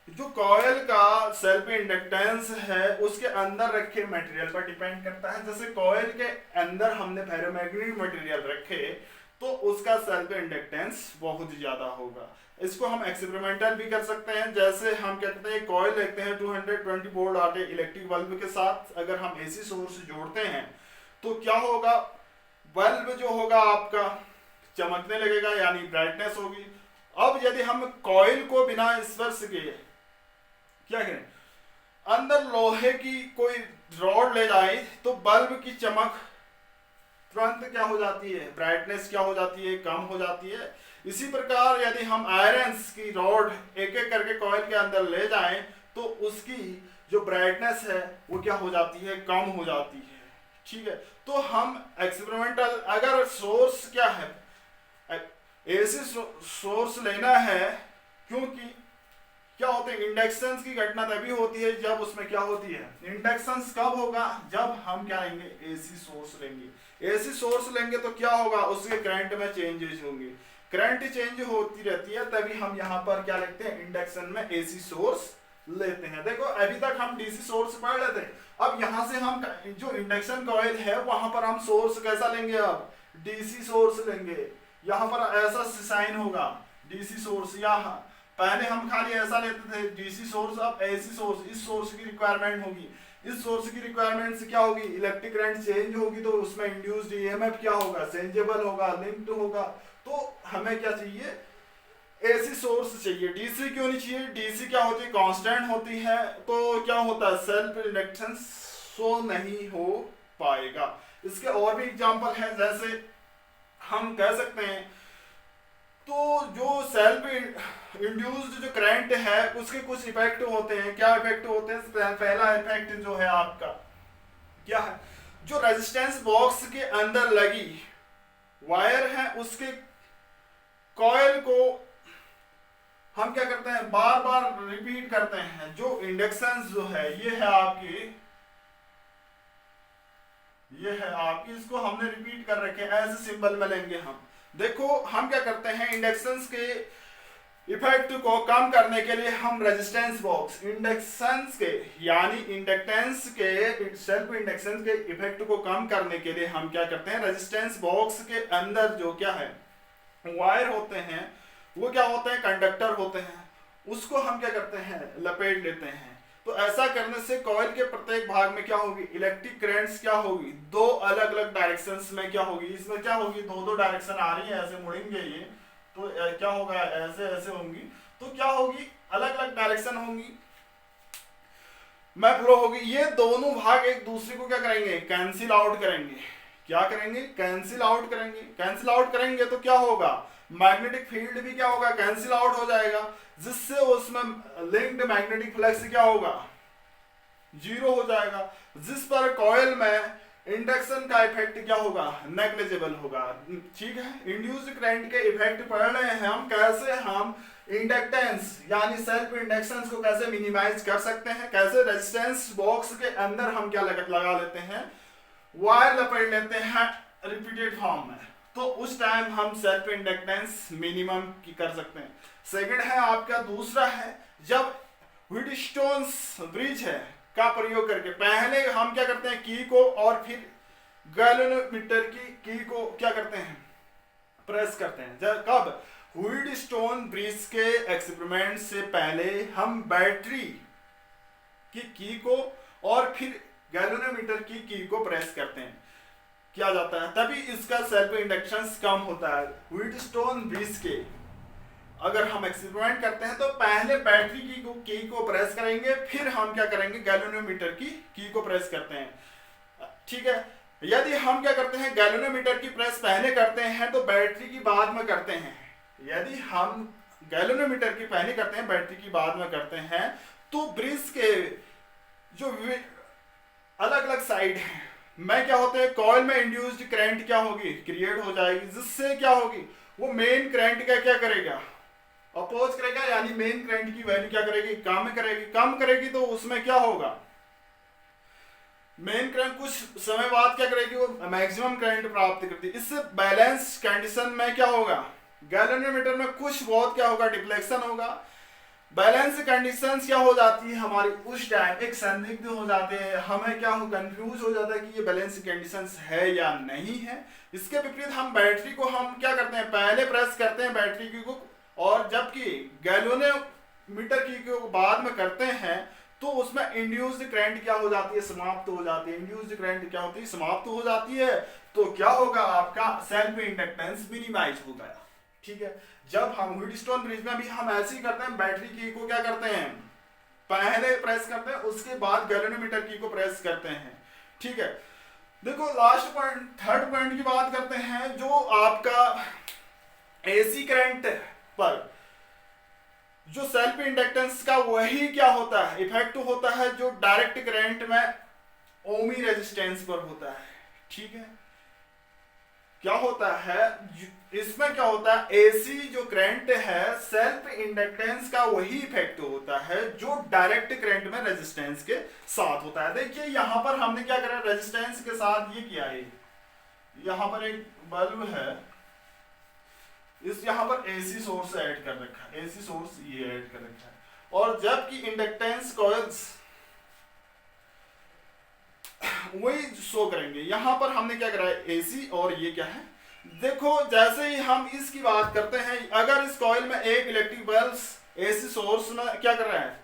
जो कॉइल का सेल्फ इंडक्टेंस है उसके अंदर रखे मटेरियल पर डिपेंड करता है, जैसे कॉइल के अंदर हमने फेरोमैग्नेटिक मटेरियल रखे तो उसका सेल्फ इंडक्टेंस बहुत ज्यादा होगा। इसको हम एक्सपेरिमेंटल भी कर सकते हैं, जैसे हम क्या कहते हैं, कॉइल लेते हैं 220 वोल्ट आते इलेक्ट्रिक बल्ब के साथ, अगर हम एसी सोर्स जोड़ते हैं तो क्या होगा, बल्ब जो होगा आपका चमकने लगेगा, यानी ब्राइटनेस होगी। अब यदि हम कॉइल को बिना स्पर्श किए क्या करें, अंदर लोहे की कोई रॉड ले जाए तो बल्ब की चमक तुरंत क्या हो जाती है, ब्राइटनेस क्या हो जाती है, कम हो जाती है। इसी प्रकार यदि हम आयरन्स की रॉड एक एक करके कॉइल के अंदर ले जाएं तो उसकी जो ब्राइटनेस है वो क्या हो जाती है, कम हो जाती है, ठीक है। तो हम एक्सपेरिमेंटल, अगर सोर्स क्या है, एसी सोर्स लेना है, क्योंकि क्या होते हैं, इंडक्शन की घटना तभी होती है जब उसमें क्या होती है, इंडक्शन कब होगा, जब हम क्या लेंगे, एसी सोर्स लेंगे। एसी सोर्स लेंगे तो क्या होगा, उसके करंट में चेंजेस होंगे, करंट चेंज होती रहती है, तभी हम यहाँ पर क्या लिखते हैं, इंडक्शन में एसी सोर्स लेते हैं। देखो अभी तक हम डीसी सोर्स पढ़ रहे थे, अब यहाँ से हम जो इंडक्शन कॉइल है वहां पर हम सोर्स कैसा लेंगे, अब डीसी सोर्स लेंगे। यहाँ पर ऐसा साइन होगा डीसी सोर्स, यहाँ पहले हम खाली ऐसा लेते थे डीसी सोर्स, अब एसी सोर्स। इस सोर्स की रिक्वायरमेंट होगी, इस सोर्स की रिक्वायरमेंट से क्या होगी, इलेक्ट्रिक करंट चेंज होगी, तो उसमें इंड्यूस्ड ईएमएफ क्या होगा, चेंजेबल होगा, लिंक्ड होगा। तो हमें क्या चाहिए, एसी सोर्स चाहिए। डीसी क्यों नहीं चाहिए, डीसी क्या होती है, कांस्टेंट होती है, तो क्या होता है, सेल्फ इंडक्टेंस शो नहीं हो पाएगा। इसके और भी एग्जांपल है, जैसे हम कह सकते हैं, तो जो सेल्फ इंड्यूस्ड जो करंट है उसके कुछ इफेक्ट होते हैं। क्या इफेक्ट होते हैं, पहला इफेक्ट जो है आपका क्या है, जो रेजिस्टेंस बॉक्स के अंदर लगी वायर है उसके कॉइल को हम क्या करते हैं, बार बार रिपीट करते हैं। जो इंडक्शन जो है ये है आपकी, इसको हमने रिपीट कर रखे हैं, ऐसे सिंबल में लेंगे हम। देखो हम क्या करते हैं, इंडक्शंस के इफेक्ट को कम करने के लिए हम रेजिस्टेंस बॉक्स, इंडक्शंस के यानी इंडक्टेंस के, सेल्फ इंडक्शन के इफेक्ट को कम करने के लिए हम क्या करते हैं, रेजिस्टेंस बॉक्स के अंदर जो क्या है वायर होते हैं, वो क्या होते हैं, कंडक्टर होते हैं, उसको हम क्या करते हैं, लपेट लेते हैं। तो ऐसा करने से कॉइल के प्रत्येक भाग में क्या होगी, इलेक्ट्रिक करंट्स क्या होगी, दो अलग अलग डायरेक्शंस में क्या होगी, इसमें क्या होगी, दो दो डायरेक्शन आ रही है, ऐसे मुड़ेंगे ये, तो क्या होगा, ऐसे ऐसे होंगी, तो क्या होगी, अलग अलग डायरेक्शन होंगी, में फ्लो होगी। ये दोनों भाग एक दूसरे को क्या करेंगे, कैंसिल आउट करेंगे। क्या करेंगे, कैंसिल आउट करेंगे। कैंसिल आउट करेंगे तो क्या होगा, मैग्नेटिक फील्ड भी क्या होगा, कैंसिल आउट हो जाएगा, जिससे उसमें लिंक्ड मैग्नेटिक फ्लक्स क्या होगा, जीरो हो जाएगा, जिस पर कॉइल में इंडक्शन का इफेक्ट क्या होगा, नेग्लिजिबल होगा। ठीक है, इंड्यूस्ड करंट के इफेक्ट पढ़ रहे हैं हम, कैसे हम इंडक्टेंस यानी सेल्फ इंडक्शन को कैसे मिनिमाइज कर सकते हैं, कैसे रेजिस्टेंस बॉक्स के अंदर हम क्या लगा लेते हैं, वायर लपेट लेते हैं रिपीटेड फॉर्म में, तो उस टाइम हम सेल्फ इंडक्टेंस मिनिमम की कर सकते हैं। सेकंड है आपका, दूसरा है जब व्हीटस्टोन ब्रिज है का प्रयोग करके, पहले हम क्या करते हैं, की को और फिर गैल्वेनोमीटर की को क्या करते हैं, प्रेस करते हैं। जब कब, व्हीटस्टोन ब्रिज के एक्सपेरिमेंट से पहले हम बैटरी की को और फिर गैल्वेनोमीटर की को प्रेस करते हैं, किया जाता है, तभी इसका सेल्फ इंडक्शन कम होता है। व्हीटस्टोन ब्रिज के अगर हम एक्सपेरिमेंट करते हैं तो पहले बैटरी की को प्रेस करेंगे, फिर हम क्या करेंगे, गैल्वेनोमीटर की को प्रेस करते हैं। ठीक है, यदि हम क्या करते हैं, गैल्वेनोमीटर की प्रेस पहले करते हैं तो बैटरी की बाद में करते हैं, यदि हम गैल्वेनोमीटर की पहले करते हैं बैटरी की बाद में करते हैं, तो ब्रिज के जो अलग अलग साइड है में क्या होते हैं, कॉइल में इंड्यूस्ड करंट क्या होगी, क्रिएट हो जाएगी, जिससे क्या होगी, वो मेन करंट का क्या करेगा, अपोज करेगा, यानी मेन करंट की वैल्यू क्या करेगी, कम करेगी, तो उसमें क्या होगा, मेन करंट कुछ समय बाद क्या करेगी, वो मैक्सिमम करंट प्राप्त करती है। इससे बैलेंस कंडीशन में क्या होगा, गैल्वेनोमीटर में कुछ बहुत क्या होगा, डिफ्लेक्शन होगा। बैलेंस कंडीशंस क्या हो जाती है हमारी, उस टाइम एक संदिग्ध हो जाते हैं, हमें क्या हो, कंफ्यूज हो जाता है कि ये बैलेंस कंडीशंस है या नहीं है। इसके विपरीत हम बैटरी को हम क्या करते हैं, पहले प्रेस करते हैं बैटरी की को, और जबकि गैल्वेनोमीटर की को बाद में करते हैं, तो उसमें इंड्यूस्ड करंट क्या हो जाती है, समाप्त हो जाती है। इंड्यूस्ड करंट क्या होती है, समाप्त हो जाती है, तो क्या होगा, आपका सेल्फ इंडक्टेंस मिनिमाइज हो गया। ठीक है, जब हम व्हीटस्टोन ब्रिज में भी हम ऐसे ही करते हैं, बैटरी की को क्या करते हैं, पहले प्रेस करते हैं, उसके बाद गैल्वेनोमीटर की को प्रेस करते हैं। ठीक है, देखो लास्ट पॉइंट, थर्ड पॉइंट की बात करते हैं, जो आपका एसी करंट पर जो सेल्फ इंडक्टेंस का वही क्या होता है, इफेक्ट होता है जो डायरेक्ट करंट में ओमी रेजिस्टेंस पर होता है। ठीक है, क्या होता है, इसमें क्या होता है, एसी जो करंट है सेल्फ इंडक्टेंस का वही इफेक्ट होता है जो डायरेक्ट करंट में रेजिस्टेंस के साथ होता है। देखिए यहां पर हमने क्या करा, रेजिस्टेंस के साथ ये किया है, यहां पर एक बल्ब है, इस यहां पर एसी सोर्स ऐड कर रखा है, एसी सोर्स ये ऐड कर रखा है, और जबकि इंडक्टेंस कॉइल्स वही शो करेंगे। यहां पर हमने क्या करा है, एसी, और ये क्या है, देखो जैसे ही हम इसकी बात करते हैं, अगर इस कॉइल में एक इलेक्ट्रिक बल्ब एसी सोर्स में क्या कर रहा है,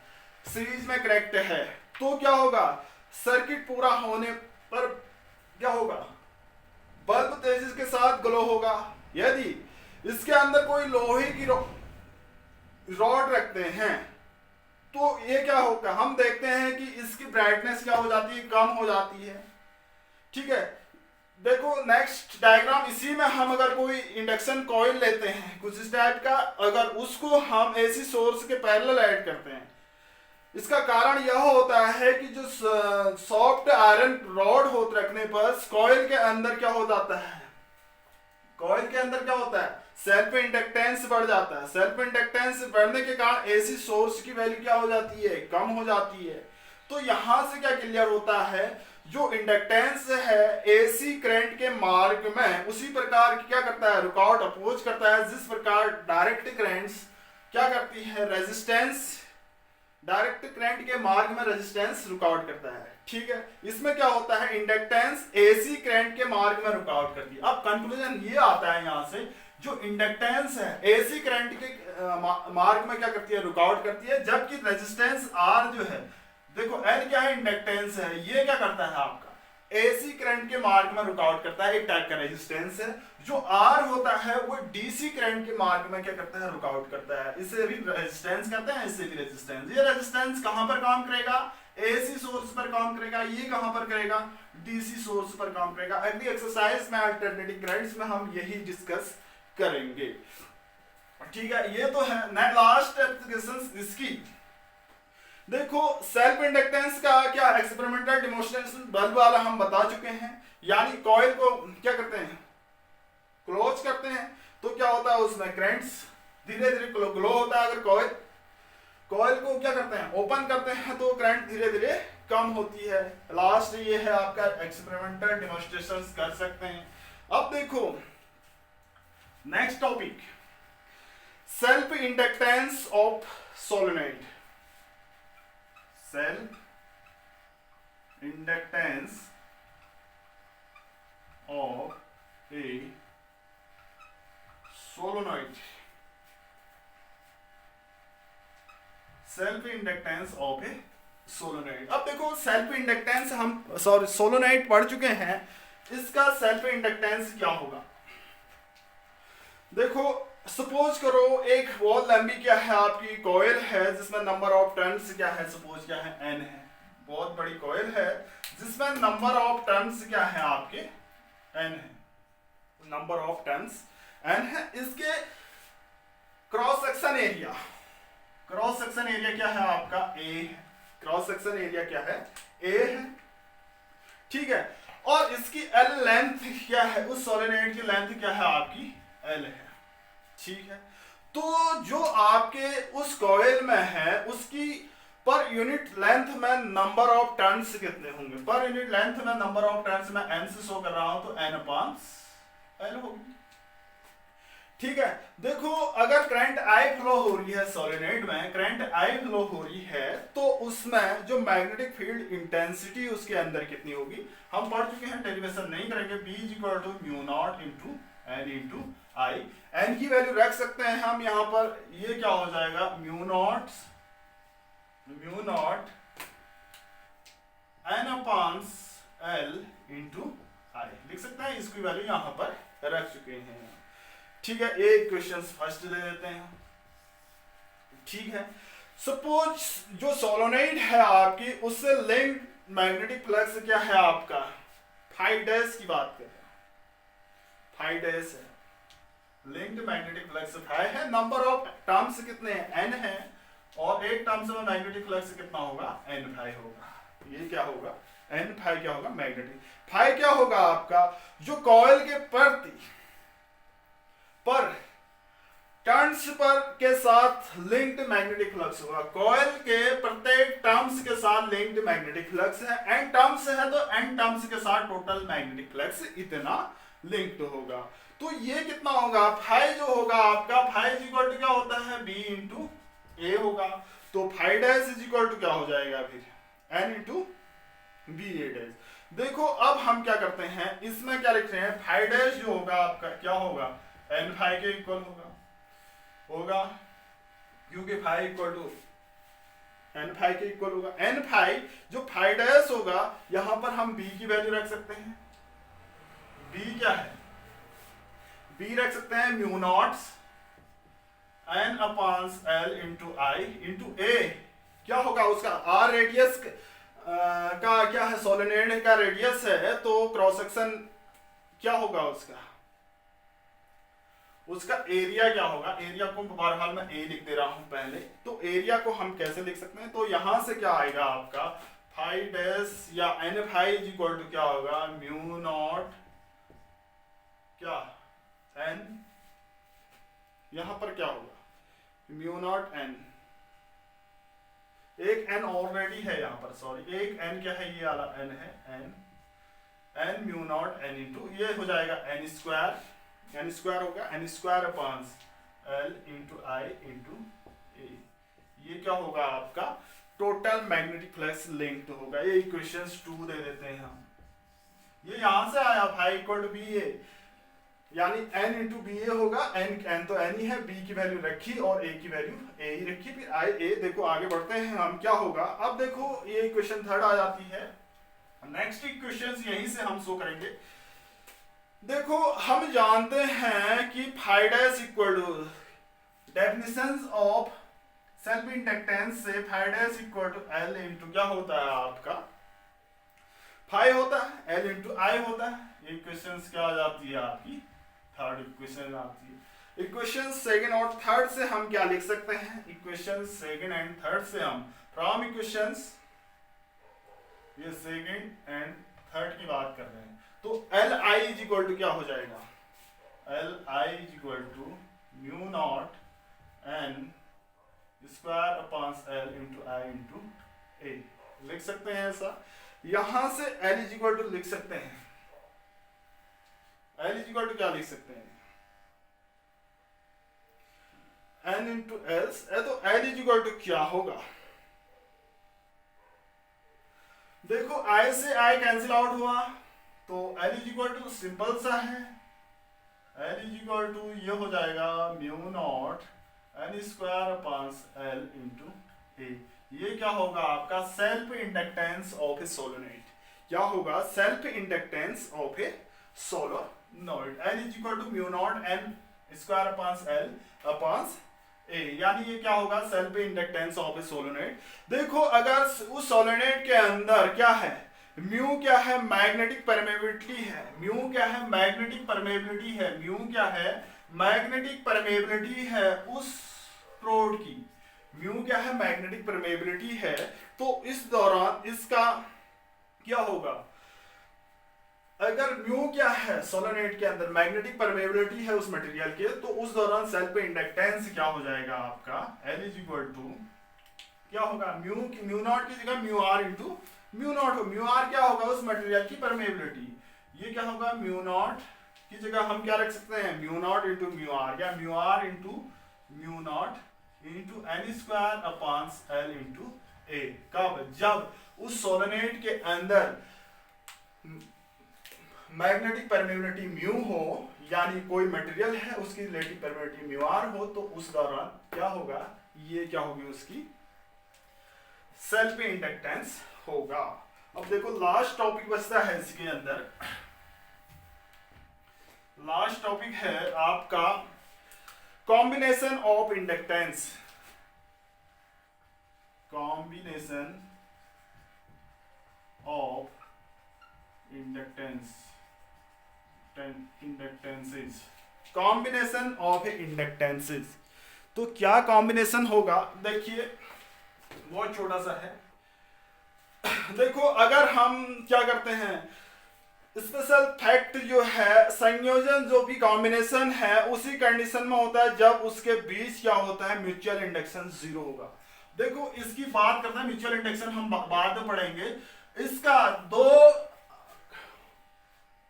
सीरीज में कनेक्ट है, तो क्या होगा, सर्किट पूरा होने पर क्या होगा, बल्ब तेजी के साथ ग्लो होगा। यदि इसके अंदर कोई लोहे की रॉड रखते हैं तो ये क्या होगा, हम देखते हैं कि इसकी ब्राइटनेस क्या हो जाती है, कम हो जाती है। ठीक है, देखो नेक्स्ट डायग्राम, इसी में हम अगर कोई इंडक्शन कॉइल लेते हैं कुछ इस टाइप का, अगर उसको हम एसी सोर्स के पैरेलल ऐड करते हैं, इसका कारण यह होता है कि जो सॉफ्ट आयरन रॉड हो रखने पर कॉइल के अंदर क्या हो जाता है, कॉइल के अंदर क्या होता है, सेल्फ इंडक्टेंस बढ़ जाता है। सेल्फ इंडक्टेंस बढ़ने के कारण एसी सोर्स की वैल्यू क्या हो जाती है, कम हो जाती है। तो यहां से क्या क्लियर होता है, जो इंडक्टेंस है एसी करंट के मार्ग में उसी प्रकार क्या करता है, रुकावट अपोज करता है, जिस प्रकार डायरेक्ट करंट्स क्या करती है, रेजिस्टेंस डायरेक्ट करंट के मार्ग में रेजिस्टेंस रुकावट करता है। ठीक है, इसमें क्या होता है, इंडक्टेंस एसी करंट के मार्ग में रुकावट करती है। अब कंक्लूजन ये आता है यहां से, जो इंडक्टेंस है एसी करंट के मार्ग में क्या करती है, रुकावट करती है, जबकि रेजिस्टेंस आर जो है, देखो एल क्या है, इंडक्टेंस है, ये क्या करता है आपका एसी करंट के मार्ग में रुकावट करता है, एक टाइप का रेजिस्टेंस है। जो आर होता है वो डीसी करंट के मार्ग में क्या करता है, रुकावट करता है, इसे भी रेजिस्टेंस कहते हैं, इसे भी रेजिस्टेंस। ये रेजिस्टेंस कहां पर काम करेगा, एसी सोर्स पर काम करेगा, ये कहां पर करेगा, डीसी सोर्स पर काम करेगा। अगली एक्सरसाइज में अल्टरनेटिव करंट्स में हम यही डिस्कस करेंगे। ठीक है, ये तो है लास्ट एप्लीकेशन इसकी। देखो सेल्फ इंडक्टेंस का क्या एक्सपेरिमेंटल डेमोंस्ट्रेशन बल्ब वाला हम बता चुके हैं, यानी कॉइल को क्या करते हैं, क्लोज करते हैं, तो क्या होता है उसमें करंट्स धीरे धीरे ग्लो होता है। अगर कॉइल को क्या करते हैं, ओपन करते हैं, तो करंट धीरे धीरे कम होती है। लास्ट ये है आपका एक्सपेरिमेंटल डेमोंस्ट्रेशन कर सकते हैं। अब देखो next topic, self inductance of solenoid. Self inductance of a solenoid. Self inductance of a solenoid. अब देखो सेल्फ इंडक्टेंस हम सोलेनोइड पढ़ चुके हैं, इसका सेल्फ इंडक्टेंस क्या होगा। देखो सपोज करो एक बहुत लंबी क्या है आपकी कॉइल है, जिसमें नंबर ऑफ टर्न्स क्या है, सपोज क्या है, n है। बहुत बड़ी कॉइल है जिसमें नंबर ऑफ टर्न्स क्या है आपके, n है, नंबर ऑफ टर्न्स n है। इसके cross section area, cross section area क्या है आपका, a है। क्रॉस सेक्शन एरिया क्या है, a है। ठीक है, और इसकी L लेंथ क्या है, उस सोलेनोइड की लेंथ क्या है आपकी, L है। ठीक है, तो जो आपके उस कॉइल में है उसकी पर यूनिट लेंथ में नंबर ऑफ टर्न्स कितने होंगे, पर यूनिट लेंथ में नंबर ऑफ टर्न्स में n से शो कर रहा हूं तो n/L होगी। ठीक है, देखो अगर करंट I फ्लो हो रही है सोलेनोइड में, करंट I फ्लो हो रही है, तो उसमें जो मैग्नेटिक फील्ड इंटेंसिटी उसके अंदर कितनी होगी, हम पढ़ चुके हैं, डेरिवेशन नहीं करेंगे। B = μ0 × N × I। N की वैल्यू रख सकते हैं हम यहां पर, ये क्या हो जाएगा, μ0 N/L × I लिख सकते हैं, इसकी वैल्यू यहां पर रख चुके हैं। ठीक है, एक क्वेश्चन फर्स्ट दे देते हैं। ठीक है, सपोज जो सोलेनोइड है आपकी, उससे लिंक मैग्नेटिक फ्लक्स क्या है आपका, φ' की बात करें, φ' है, लिंक्ड मैग्नेटिक फ्लक्स φ है। नंबर ऑफ टर्म्स कितने हैं, n है, और एक टर्म्स में मैग्नेटिक फ्लक्स कितना होगा, n φ होगा। ये क्या होगा, एन फाई क्या होगा मैग्नेटिक, फाई क्या होगा आपका जो कॉइल के प्रति पर टर्न्स पर के साथ लिंक्ड मैग्नेटिक फ्लक्स होगा, कॉइल के प्रत्येक टर्म्स के साथ लिंक्ड मैग्नेटिक फ्लक्स है, एन टर्म्स है तो एन टर्म्स के साथ टोटल मैग्नेटिक फ्लक्स इतना लिंक्ड होगा। तो ये कितना होगा फाई जो होगा आपका, फाई इज इक्वल टू क्या होता है बी इंटू ए होगा, तो phi dash is equal to क्या हो जाएगा फिर N into B A dash. देखो अब हम क्या करते हैं, इसमें क्या लिख रहे हैं, फाई डैश जो होगा आपका क्या होगा एन फाई के इक्वल होगा क्योंकि phi equal to N phi के इक्वल होगा। एन फाई जो फाई डैश होगा यहां पर हम बी की वैल्यू रख सकते हैं, बी क्या है, बी रख सकते हैं mu naught n upon L into I into A, क्या होगा उसका आर रेडियस का क्या है, सोलेनोइड का रेडियस है तो क्रॉस सेक्शन क्या होगा उसका एरिया क्या होगा, एरिया को बहरहाल मैं ए लिख दे रहा हूं पहले, तो एरिया को हम कैसे लिख सकते हैं, तो यहां से क्या आएगा आपका फाई डैश या N phi is equal to क्या होगा म्यू नॉट क्या एन, यहां पर क्या होगा म्यू नॉट एन, एक एन ऑलरेडी है यहां पर, सॉरी एक एन क्या है ये वाला एन है, n mu naught n into ये हो जाएगा एन स्क्वायर होगा n square upon L into I into A, ये क्या होगा आपका टोटल मैग्नेटिक फ्लक्स लिंक्ड होगा। ये इक्वेशन 2 दे देते हैं हम, ये यहां से आया फाई इक्वल टू बी ए, यानी n इंटू बी ए होगा, n तो n ही है, b की वैल्यू रखी और a की वैल्यू a ही रखी, फिर आई a, देखो आगे बढ़ते हैं हम क्या होगा। अब देखो ये इक्वेशन 3 आ जाती है, नेक्स्ट इक्वेशन यहीं से हम शो करेंगे। देखो हम जानते हैं कि phi dash equal to definitions of self inductance से phi dash equal to L into क्या होता है आपका फाई होता है, एल इंटू आई होता है। ये इक्वेशन क्या आ जाती है आपकी थर्ड इक्वेशन आती है। इक्वेशन सेकंड और थर्ड से हम क्या लिख सकते हैं, इक्वेशन सेकंड एंड थर्ड से हम फ्रॉम इक्वेशंस ये सेकंड एंड थर्ड की बात कर रहे हैं, तो L I is equal to क्या हो जाएगा, L I is equal to mu naught n square upon L into I into A, लिख सकते हैं ऐसा। यहां से एल इज इक्वल टू लिख सकते हैं, एल इज इक्वल टू क्या लिख सकते हैं एन इंटू एल्स, तो एल इज इक्वल टू क्या होगा, देखो आई से आई कैंसिल आउट हुआ तो L is equal to simple सा है, एल इज इक्वल टू ये हो जाएगा mu naught n square upon L into A. ये क्या होगा आपका self inductance of a solenoid, क्या होगा self inductance of a solenoid, L is equal to mu naught n square upon L upon A, यानी ये क्या होगा self inductance of a solenoid. देखो अगर उस सोलेनोइड के अंदर क्या है, म्यू क्या है मैग्नेटिक परमेबिलिटी है, म्यू क्या है मैग्नेटिक परमेबिलिटी है, म्यू क्या है मैग्नेटिक परमेबिलिटी है उस फ्लूइड की, म्यू क्या है मैग्नेटिक परमेबिलिटी है, तो इस दौरान इसका क्या होगा, अगर म्यू क्या है सोलेनोइड के अंदर मैग्नेटिक परमेबिलिटी है उस मटेरियल के, तो उस दौरान सेल्फ इंडक्टेंस क्या हो जाएगा आपका एल इज इक्वल टू क्या होगा म्यू नॉट की जगह mu are into mu naught हो, म्यू आर क्या होगा उस मटेरियल की परमेबिलिटी, ये क्या होगा म्यू नॉट की जगह हम क्या रख सकते हैं mu naught into mu r, या mu are into mu naught into n square upon L into A. कब, जब उस सोलेनोइड के अंदर मैग्नेटिक परमेबिलिटी म्यू हो, यानी कोई मटेरियल है उसकी रिलेटिव परमेबिलिटी म्यू आर हो, तो उस दौरान क्या होगा, ये क्या होगी उसकी सेल्फ इंडक्टेंस होगा। अब देखो लास्ट टॉपिक बचता है इसके अंदर, लास्ट टॉपिक है आपका combination of inductance, combination of inductances, combination of inductances. तो क्या कॉम्बिनेशन होगा, देखिए बहुत छोटा सा है, देखो अगर हम क्या करते हैं, स्पेशल फैक्ट जो है, संयोजन जो भी कॉम्बिनेशन है उसी कंडीशन में होता है जब उसके बीच क्या होता है, म्यूचुअल इंडक्शन जीरो होगा। देखो इसकी बात करते हैं, म्यूचुअल इंडक्शन हम बाद में पढ़ेंगे। इसका दो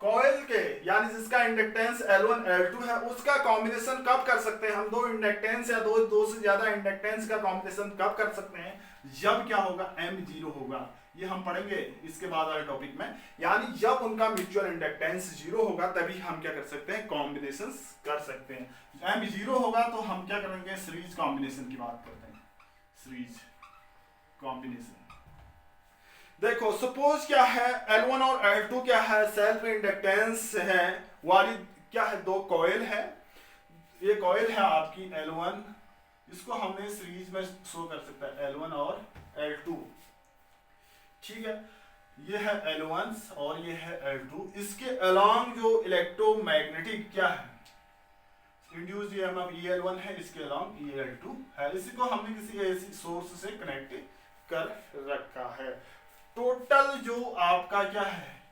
कॉइल के यानी जिसका इंडक्टेंस L1 L2 है उसका कॉम्बिनेशन कब कर सकते हैं हम, दो इंडक्टेंस या दो से ज्यादा इंडक्टेंस का कॉम्बिनेशन कब कर सकते हैं, जब क्या होगा, M जीरो होगा। ये हम पढ़ेंगे इसके बाद वाले टॉपिक में, यानी जब उनका म्यूचुअल इंडक्टेंस जीरो होगा तभी हम क्या कर सकते हैं, कॉम्बिनेशन कर सकते हैं। M जीरो होगा तो हम क्या करेंगे, सीरीज कॉम्बिनेशन की बात करते हैं, सीरीज कॉम्बिनेशन। देखो सपोज क्या है, L1 और L2 क्या है, सेल्फ इंडक्टेंस है वाली क्या है, दो कॉइल है। ये कॉइल है आपकी L1, इसको हमने सीरीज में शो कर सकता है L1 और L2, ठीक है। ये है L1 और ये है L2। इसके अलोंग जो इलेक्ट्रोमैग्नेटिक क्या है, इंड्यूस्ड ईएमएफ EL1 है, इसके अलोंग EL2 है। इसी को हमने किसी ऐसी सोर्स से कनेक्ट कर रखा है। टोटल जो आपका क्या है,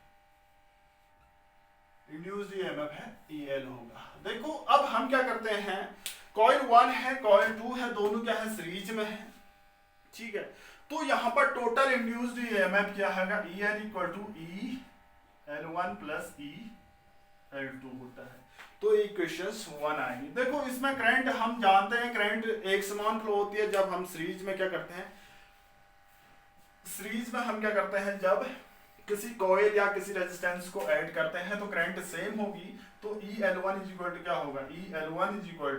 इंड्यूस्ड ईएमएफ है, EL होगा। देखो अब हम क्या करते हैं, कॉइल 1 है कॉइल 2 है, दोनों क्या है, सीरीज में है, ठीक है। तो यहां पर टोटल इंड्यूस्ड ईएमएफ क्या है, EL equal to EL1 plus EL2 होता है। तो इक्वेशंस 1 आएंगी। देखो इसमें करंट हम जानते हैं, करंट एक समान फ्लो होती है जब हम सीरीज में क्या करते हैं, सीरीज में हम क्या करते हैं, जब किसी कॉइल या किसी रेजिस्टेंस को ऐड करते हैं तो करंट सेम होगी। तो EL1 इज इक्वल टू क्या होगा, EL1 is equal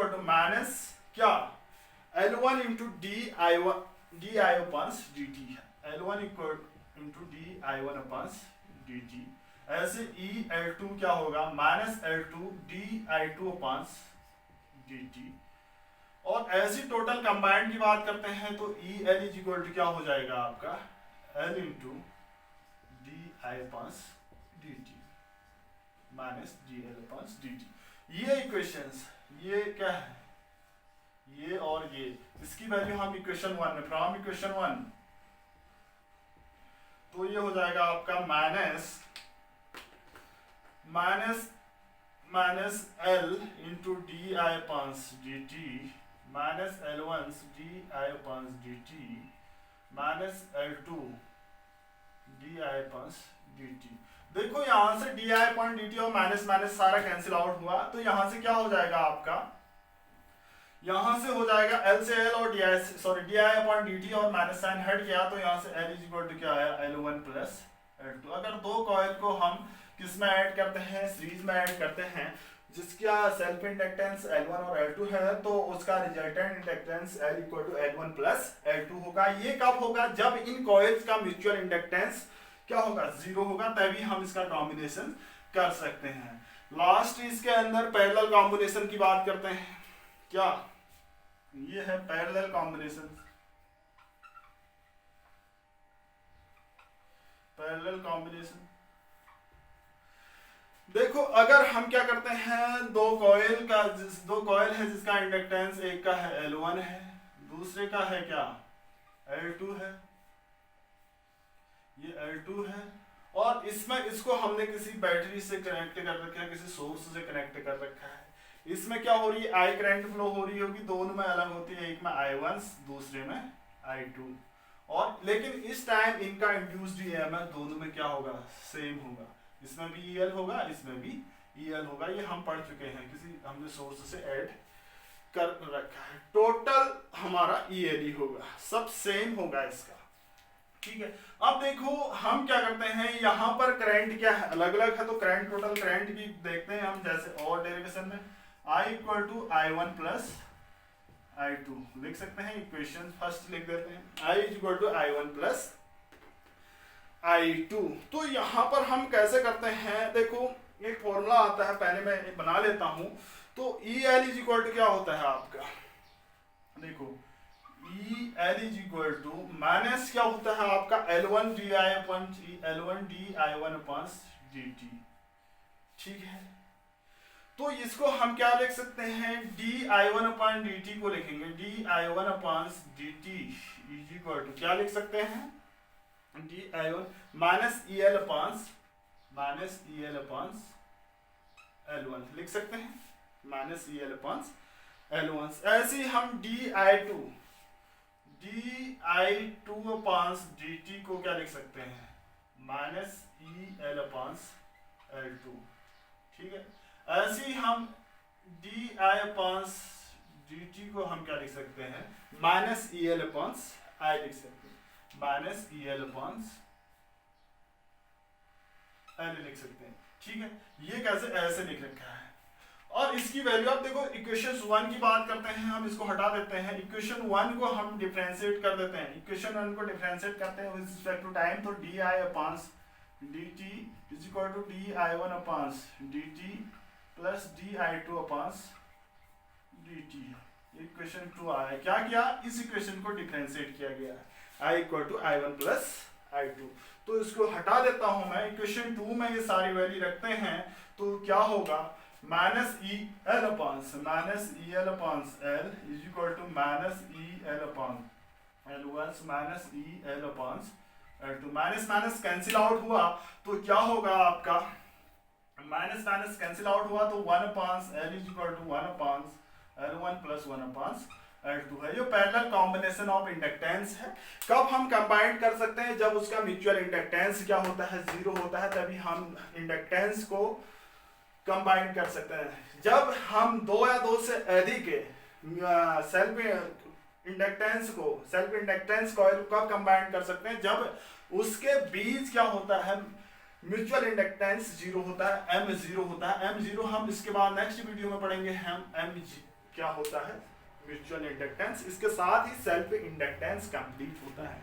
to minus क्या, L1 into DI upon dt है, L1 equal into DI1 upon dt। ऐसे EL2 क्या होगा, minus L2 DI2 upon dt। और ऐसी टोटल कंबाइंड की बात करते हैं तो EL इज इक्वल टू क्या हो जाएगा आपका, L into DI upon dt minus DL upon dt। ये इक्वेशंस, ये क्या है, ये और ये, इसकी वैल्यू हम इक्वेशन 1 में, फ्रॉम इक्वेशन 1 तो ये हो जाएगा आपका minus L into DI upon dt minus L1 DI upon dt minus L2 DI upon dt। देखो यहां से DI अपॉन dt और माइनस माइनस सारा कैंसिल आउट हुआ, तो यहां से क्या हो जाएगा आपका, यहां से हो जाएगा L से L और DI अपॉन dt और माइनस साइन हट गया, तो यहां से L इज इक्वल टू क्या आया, L1 प्लस L2। अगर दो कॉइल को हम किस में ऐड करते हैं, सीरीज में ऐड करते हैं, जिसका सेल्फ इंडक्टेंस L1 और L2 है, तो उसका resultant inductance L equal to L1 plus L2 होगा। ये कब होगा, जब इन कॉइल्स का म्यूचुअल इंडक्टेंस क्या होगा, जीरो होगा, तभी हम इसका कॉम्बिनेशन कर सकते हैं। लास्ट इसके अंदर पैरेलल कॉम्बिनेशन की बात करते हैं, क्या ये है पैरेलल कॉम्बिनेशन, पैरेलल कॉम्बिनेशन। देखो अगर हम क्या करते हैं, दो कॉइल है जिसका इंडक्टेंस एक का है L1 है, दूसरे का है क्या, L2 है, ये L2 है, और इसमें इसको हमने किसी बैटरी से कनेक्ट कर रखा है, किसी सोर्स से कनेक्ट कर रखा है। इसमें क्या हो रही है, I करंट फ्लो हो रही होगी, दोनों में अलग होती है, एक में I1 दूसरे में I2, और लेकिन इस टाइम इनका इंड्यूस्ड ईएमएफ दोनों में क्या होगा, सेम होगा। इसमें भी EL होगा, इसमें भी EL होगा। ये हम पढ़ चुके हैं, किसी हमने सोर्स से ऐड कर रखा है। टोटल हमारा EL ही होगा, सब सेम होगा इसका, ठीक है। अब देखो हम क्या करते हैं, यहाँ पर करंट क्या है, अलग अलग है, तो करंट टोटल करंट की देखते हैं हम, जैसे और डेरिवेशन में I equal to I1 plus I2 लिख सकते हैं। इक्वेशन फर्स्ट लिख देते हैं, I equal to I1 plus I2। तो यहाँ पर हम कैसे करते हैं, देखो एक फॉर्मूला आता है, पहले मैं बना लेता हूं। तो EL इज इक्वल टू क्या होता है आपका, देखो EL is equal to minus क्या होता है आपका, L1 DI1 अपॉन dt, ठीक है। तो इसको हम क्या लिख सकते हैं, di1 अपॉन dt को लिखेंगे, di1 upon dt is equal to क्या लिख सकते हैं, di1 minus el upon L1 लिख सकते हैं, माइनस el अपॉन L1। ऐसे ही हम di2 अपॉन dt को क्या लिख सकते हैं, माइनस el अपॉन L2, ठीक है। ऐसे ही हम di अपॉन dt को हम क्या लिख सकते हैं, माइनस el अपॉन I लिख सकते हैं, माइनस el अपॉन L लिख सकते हैं, ठीक है। ये कैसे, ऐसे लिख रखा है। और इसकी वैल्यू आप देखो, इक्वेशन 1 की बात करते हैं, हम इसको हटा देते हैं, इक्वेशन 1 को हम डिफरेंशिएट कर देते हैं, इक्वेशन 1 को डिफरेंशिएट करते हैं विद रिस्पेक्ट टू टाइम, तो di upon dt is equal to di1 upon dt plus di2 upon dt। Equation 2 आया, क्या किया, इस इक्वेशन को डिफरेंशिएट किया गया है, i equal to i1 plus i2। तो इसको हटा देता हूं मैं, इक्वेशन 2 में ये सारी वैल्यू रखते हैं, तो क्या होगा, minus el upon L is equal to minus el upon L1 minus el upon L2। Minus minus cancel out हुआ तो क्या होगा आपका, माइनस माइनस कैंसिल आउट हुआ तो 1 upon L is equal to 1 upon L1 plus 1 upon L2 है। ये parallel combination of inductance है। कब हम कंबाइन कर सकते हैं, जब उसका म्यूचुअल इंडक्टेंस क्या होता है, 0 होता है, तभी हम इंडक्टेंस को कंबाइन कर सकते हैं। जब हम 2 या 2 से अधिक सेल्फ इंडक्टेंस कॉइल कब कंबाइन कर सकते हैं, जब उसके बीच क्या होता है, म्यूचुअल इंडक्टेंस 0 होता है, M0 होता है। M0 हम इसके बाद नेक्स्ट वीडियो में पढ़ेंगे, हम M क्या होता है, म्यूचुअल इंडक्टेंस। इसके साथ ही सेल्फ इंडक्टेंस कंप्लीट होता है।